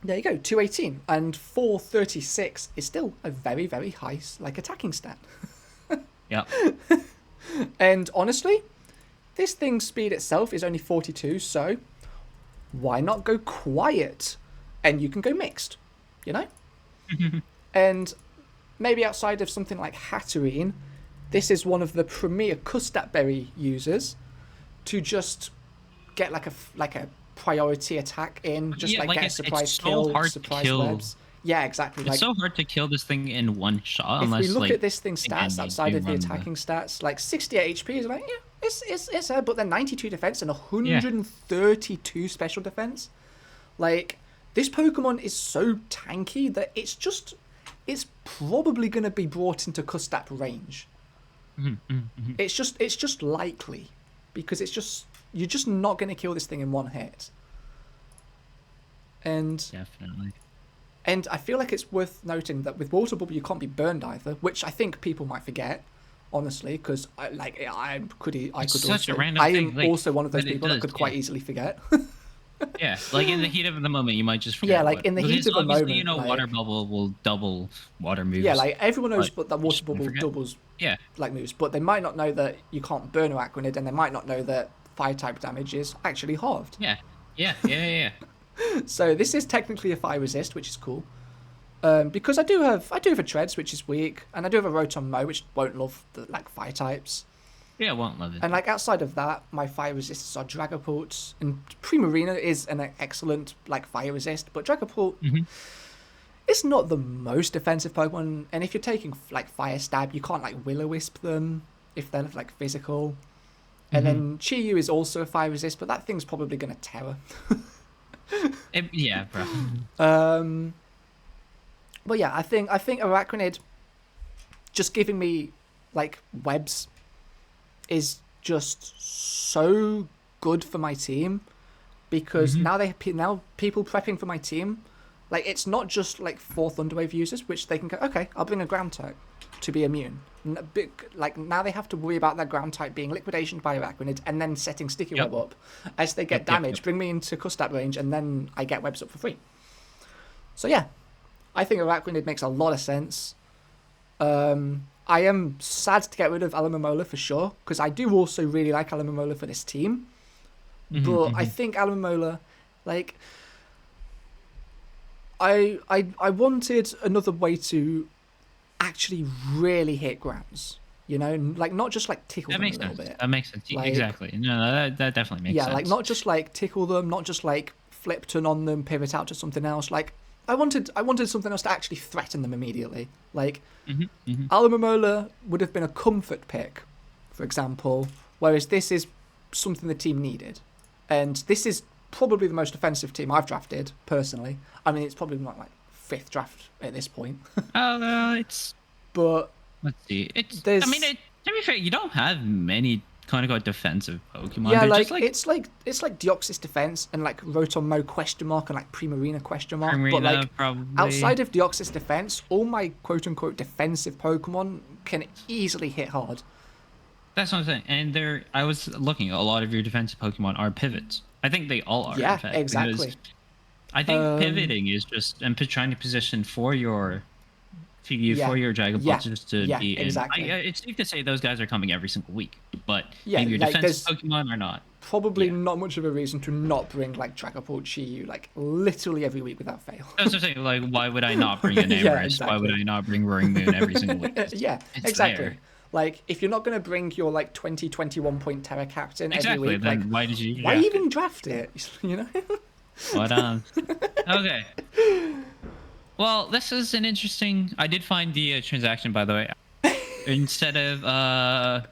there you go, 218 and 436 is still a very, very high like attacking stat. Yeah. And honestly, this thing's speed itself is only 42, so why not go quiet? And you can go mixed, you know? And maybe outside of something like Hatterene, this is one of the premier Custap Berry users to just get like a priority attack in, just like get a surprise kill, surprise webs. Yeah, exactly. It's so hard to kill this thing in one shot. Unless we look like, at this thing's stats outside of the attacking stats, like 68 HP is like, yeah, it's her, but then 92 defense and 132 special defense. Like, this Pokemon is so tanky that it's probably going to be brought into Custap range. It's just likely, because you're just not going to kill this thing in one hit. And definitely. And I feel like it's worth noting that with Water Bubble you can't be burned either, which I think people might forget, honestly, because I am also one of those people that could quite easily forget. Yeah, like in the heat of the moment, you might just forget. Yeah, like in the heat of the moment, you know, like, Water Bubble will double water moves. Yeah, like everyone knows that Water Bubble doubles like moves, but they might not know that you can't burn Araquanid, and they might not know that fire type damage is actually halved. Yeah. So this is technically a fire resist, which is cool. Because I do have a Treads, which is weak, and I do have a Rotom Mow, which won't love the like fire types. Yeah, won't love it. And like outside of that, my fire resists are Dragapult, and Primarina is an excellent like fire resist, but Dragapult it's not the most defensive Pokemon, and if you're taking like Fire Stab, you can't like Will-O-Wisp them if they're like physical. And then Chi-Yu is also a fire resist, but that thing's probably gonna Terror. Yeah, bro. But yeah, I think Araquanid just giving me like webs is just so good for my team because now people prepping for my team, like it's not just like 4 Thunderwave users, which they can go, okay, I'll bring a ground type to be immune. Like now they have to worry about their ground type being liquidationed by Araquanid and then setting Sticky Web up. As they get damage, bring me into Custap range, and then I get webs up for free. So yeah, I think Araquanid makes a lot of sense. I am sad to get rid of Alamomola for sure, because I do also really like Alamomola for this team. But I think Alamomola, like, I wanted another way to actually really hit grounds, you know, like not just like tickle them a little bit. That makes sense. Like, exactly. No, that definitely makes sense. Yeah, like not just like tickle them, not just like flip turn on them, pivot out to something else. Like I wanted something else to actually threaten them immediately. Like Alamomola would have been a comfort pick, for example, whereas this is something the team needed. And this is probably the most offensive team I've drafted, personally. I mean, it's probably not like 5th draft at this point. It's... But... Let's see. I mean, to be fair, you don't have many kind of defensive Pokemon. Yeah, They're like, just it's like Deoxys Defense and like Rotom-Mo question mark and like Primarina question mark. Primarina, but like probably. Outside of Deoxys Defense, all my quote-unquote defensive Pokemon can easily hit hard. That's what I'm saying. And I was looking, a lot of your defensive Pokemon are pivots. I think they all are. Yeah, in fact, exactly. I think pivoting is just trying to position for your Dragon Ball just to be in. Exactly. It's safe to say those guys are coming every single week, but maybe your like, defensive Pokemon are not. Probably not much of a reason to not bring like Dragapult Chi-Yu like literally every week without fail. I was just saying, like, why would I not bring an Amaris? Exactly. Why would I not bring Roaring Moon every single week? It's exactly. There. Like, if you're not going to bring your, like, 21 point Terra Captain every week, then like, why did you why even draft it? You know? But, okay. Well, this is an interesting... I did find the transaction, by the way. Instead of Meloetta,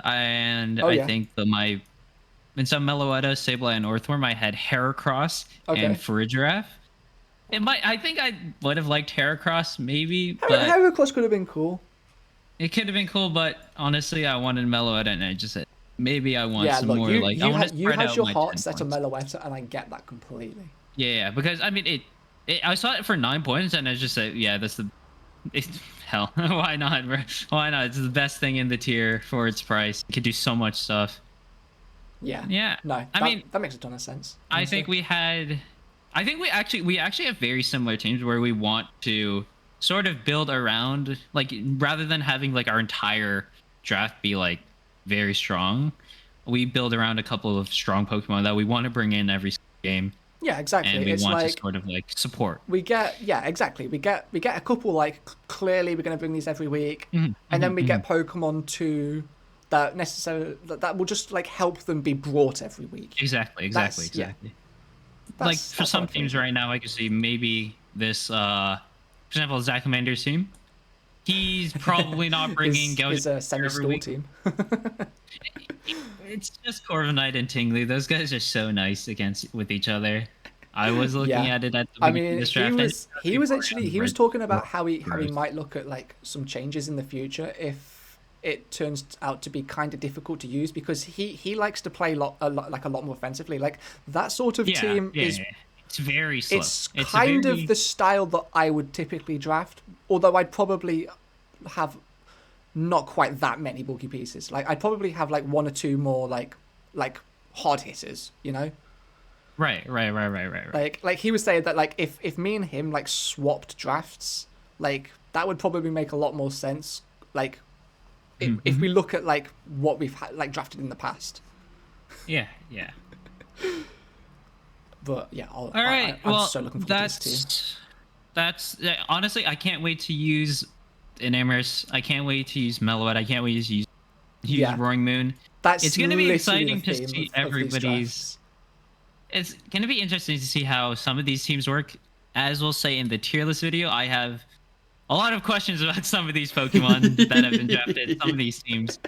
I think instead of Meloetta, Sableye, and Orthworm, I had Heracross and Farigiraf. I think I would have liked Heracross, maybe, but... Heracross could have been cool. It could have been cool, but honestly, I wanted Meloetta, and I just said, maybe I want some more, I want to spread out your my heart set 10 on points. Meloetta, and I get that completely. Yeah, because, I mean, I saw it for 9 points, and I just said, yeah, that's hell, why not? Why not? It's the best thing in the tier for its price. It could do so much stuff. Yeah. Yeah. No, that makes a ton of sense. Honestly. I think we actually have very similar teams where we want to sort of build around, like, rather than having like our entire draft be like very strong, we build around a couple of strong Pokemon that we want to bring in every game. Yeah, exactly. And we want to sort of like support. We get exactly. We get a couple like clearly we're going to bring these every week, and then we get Pokemon too that will just like help them be brought every week. Exactly. Like for some teams right now, I can see maybe this. For example, Zachamander's team. He's probably not bringing his semi-stall team. It's just Corviknight and Tingley. Those guys are so nice with each other. I was looking at it at the beginning of this draft. He was talking about how he might look at like some changes in the future if it turns out to be kind of difficult to use, because he likes to play a lot more offensively. Like that sort of team is. It's very slow. It's kind of the style that I would typically draft, although I'd probably have not quite that many bulky pieces. Like I'd probably have like 1 or 2 more like hard hitters, you know? Right. Like he was saying that like if me and him like swapped drafts, like that would probably make a lot more sense. Like if we look at like what we've like drafted in the past. Yeah. But yeah, I'm so looking forward to this team. That's honestly, I can't wait to use an Amaris. I can't wait to use Meloetta. I can't wait to use Roaring Moon. It's going to be exciting to see everybody's. It's going to be interesting to see how some of these teams work. As we'll say in the tier list video, I have a lot of questions about some of these Pokemon that have been drafted, some of these teams.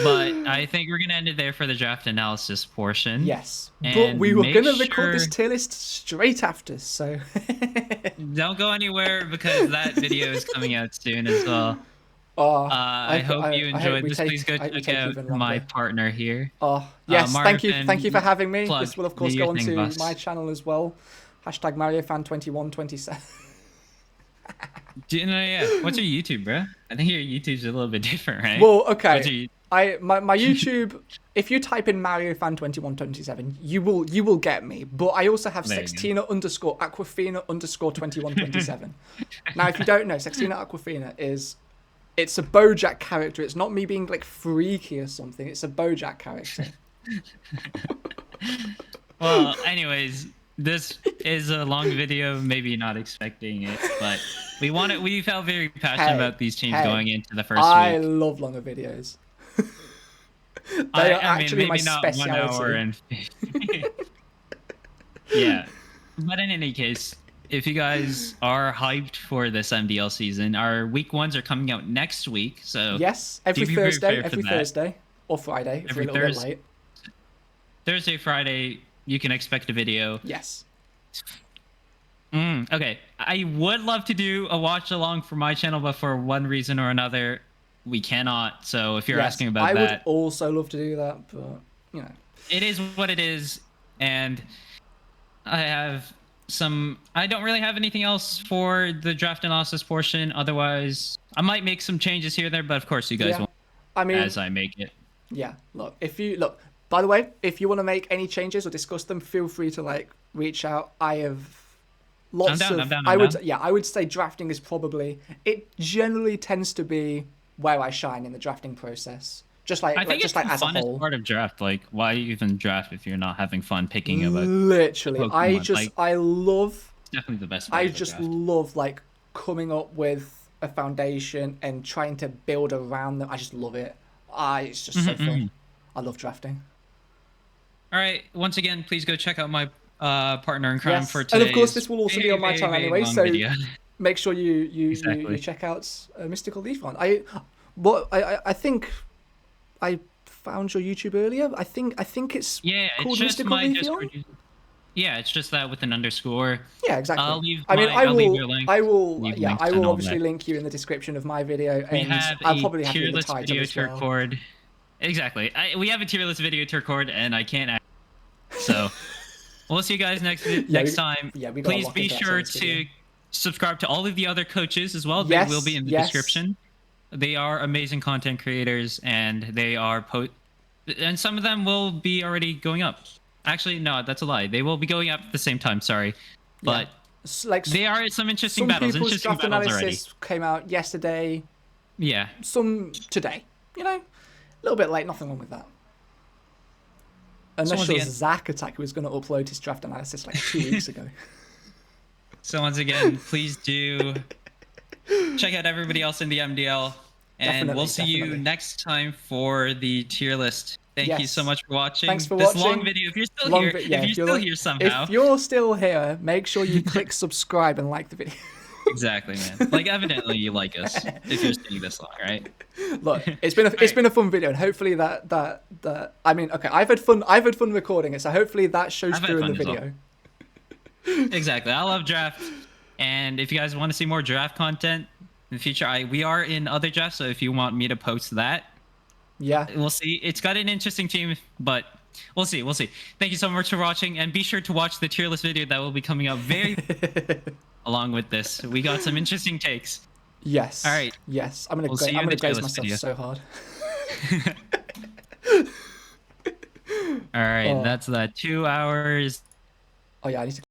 But I think we're going to end it there for the draft analysis portion. Yes. But we were going to record this tier list straight after, so... Don't go anywhere because that video is coming out soon as well. I hope you enjoyed this. Please go check out my partner here. Yes, thank you for having me. Plug, this will of course do your go thing, onto boss. my channel as well. Hashtag MarioFan2127. Yeah. What's your YouTube, bro? I think your YouTube's a little bit different, right? Well, okay. What's your... My YouTube, if you type in MarioFan2127, you will get me. But I also have Sextina_Aquafina_2127. Now, if you don't know, Sextina Aquafina it's a BoJack character. It's not me being like freaky or something. It's a BoJack character. Well, anyways, this is a long video. Maybe not expecting it, but we felt very passionate about these teams going into the first week. I love longer videos. They are actually my specialty. 1 hour and yeah. But in any case, if you guys are hyped for this MDL season, our week 1s are coming out next week. So yes, every Thursday or Friday if you're a little bit late. Thursday, Friday, you can expect a video. Yes. Okay, I would love to do a watch along for my channel, but for one reason or another, we cannot. So if you're asking about that, I would also love to do that, but you know, it is what it is, and I don't really have anything else for the draft analysis portion. Otherwise, I might make some changes here or there, but of course, you guys won't. I mean, as I make it. Yeah. Look. By the way, if you want to make any changes or discuss them, feel free to like reach out. I have lots of. I'm down. I would say drafting is probably. It generally tends to be where I shine in the drafting process. Just like I think it's as a whole. Part of draft. Like, why even draft if you're not having fun picking about? Literally, Pokemon. I love. It's definitely the best. I just love like coming up with a foundation and trying to build around them. I just love it. It's just so fun. I love drafting. All right. Once again, please go check out my partner in crime for today. And of course, this will also be on my channel anyway. So make sure you check out Mystical Leaf One. I think I found your YouTube earlier. I think it's called Mystical Leaf One. Yeah, it's just that with an underscore. Yeah, exactly. I'll leave your link. I will obviously link you in the description of my video, and I'll probably have you in the title as well. Record. Exactly. We have a tier list video to record, and I can't. So we'll see you guys next time. Please be sure to subscribe to all of the other coaches as well. They will be in the description. They are amazing content creators, and they are and some of them will be already going up. Actually, no, that's a lie. They will be going up at the same time. Sorry, but they are some interesting battles. People's draft analysis came out yesterday. Yeah. Some today. You know, a little bit late. Nothing wrong with that. Unless you're Zach Attack, who was going to upload his draft analysis like 2 weeks ago. So once again, please do check out everybody else in the MDL, and we'll see you next time for the tier list. Thank you so much for watching. Thanks for watching. Long video. If you're still here, if you're still here somehow. If you're still here, make sure you click subscribe and like the video. Exactly, man. Like, evidently you like us if you're staying this long, right? Look, it's been a fun video, and hopefully that I mean, okay, I've had fun recording it, so hopefully that shows through in the video. Well. Exactly. I love draft, and if you guys want to see more draft content in the future, we are in other drafts, so if you want me to post that, we'll see. It's got an interesting team, but we'll see. Thank you so much for watching, and be sure to watch the tier list video that will be coming up very along with this. We got some interesting takes. Yes. All right. Yes. I'm gonna graze myself so hard. All right. That's that. 2 hours. Oh yeah, I need to